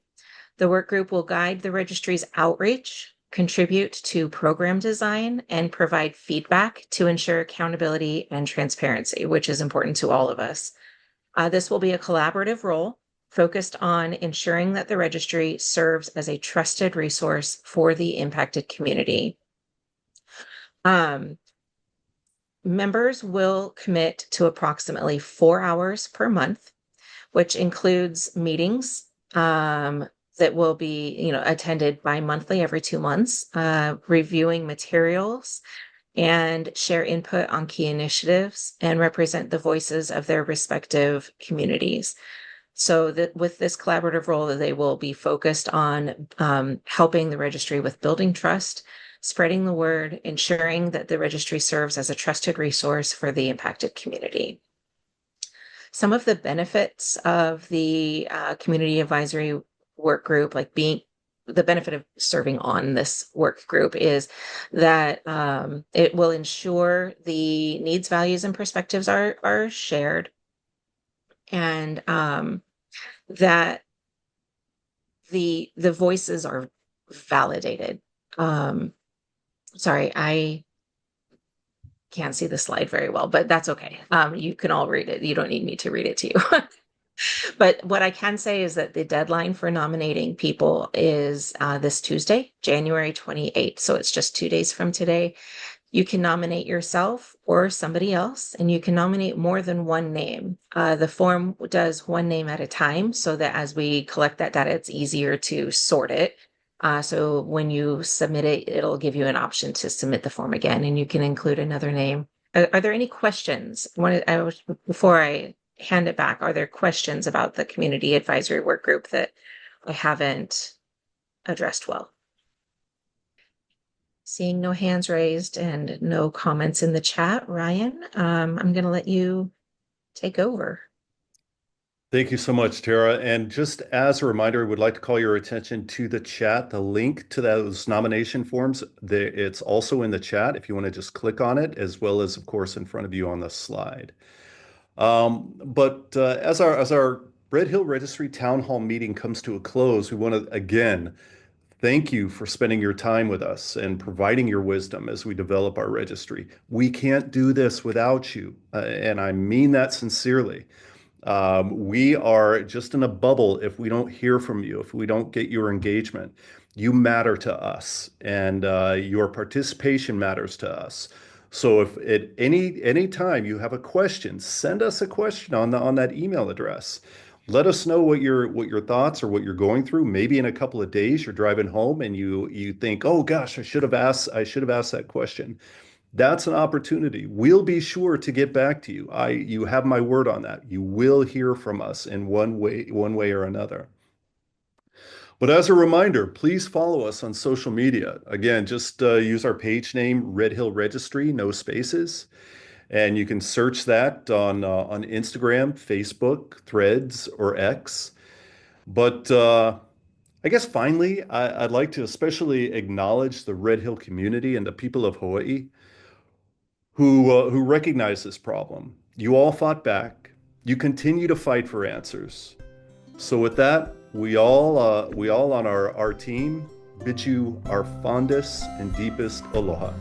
The work group will guide the registry's outreach, contribute to program design, and provide feedback to ensure accountability and transparency, which is important to all of us. This will be a collaborative role focused on ensuring that the registry serves as a trusted resource for the impacted community. Members will commit to approximately 4 hours per month, which includes meetings that will be, attended bi-monthly every 2 months, reviewing materials and share input on key initiatives and represent the voices of their respective communities. So that with this collaborative role, they will be focused on helping the registry with building trust, spreading the word, ensuring that the registry serves as a trusted resource for the impacted community. Some of the benefits of the community advisory work group, like being the benefit of serving on this work group, is that it will ensure the needs, values, and perspectives are shared, and that the voices are validated. Sorry, I can't see the slide very well, but that's okay. You can all read it. You don't need me to read it to you. But what I can say is that the deadline for nominating people is this Tuesday, January 28th. So it's just 2 days from today. You can nominate yourself or somebody else, and you can nominate more than one name. The form does one name at a time so that as we collect that data, it's easier to sort it. So when you submit it, it'll give you an option to submit the form again, and you can include another name. Are there any questions? Before I hand it back, are there questions about the community advisory work group that I haven't addressed well? Seeing no hands raised and no comments in the chat, Ryan, I'm going to let you take over. Thank you so much, Tara. And just as a reminder, I would like to call your attention to the chat, the link to those nomination forms. It's also in the chat if you want to just click on it, as well as, of course, in front of you on the slide. But as our Red Hill Registry Town Hall meeting comes to a close, we want to again thank you for spending your time with us and providing your wisdom as we develop our registry. We can't do this without you, and I mean that sincerely. We are just in a bubble if we don't hear from you, if we don't get your engagement. You matter to us, and your participation matters to us. So if at any time you have a question, send us a question on that email address. Let us know what your thoughts or what you're going through. Maybe in a couple of days you're driving home and you think, oh gosh, I should have asked that question. That's an opportunity. We'll be sure to get back to you. You have my word on that. You will hear from us in one way or another. But as a reminder, please follow us on social media. Again, just use our page name, Red Hill Registry, no spaces. And you can search that on Instagram, Facebook, Threads, or X. But I guess finally, I'd like to especially acknowledge the Red Hill community and the people of Hawaii who recognize this problem. You all fought back. You continue to fight for answers. So with that, we all on our team bid you our fondest and deepest aloha.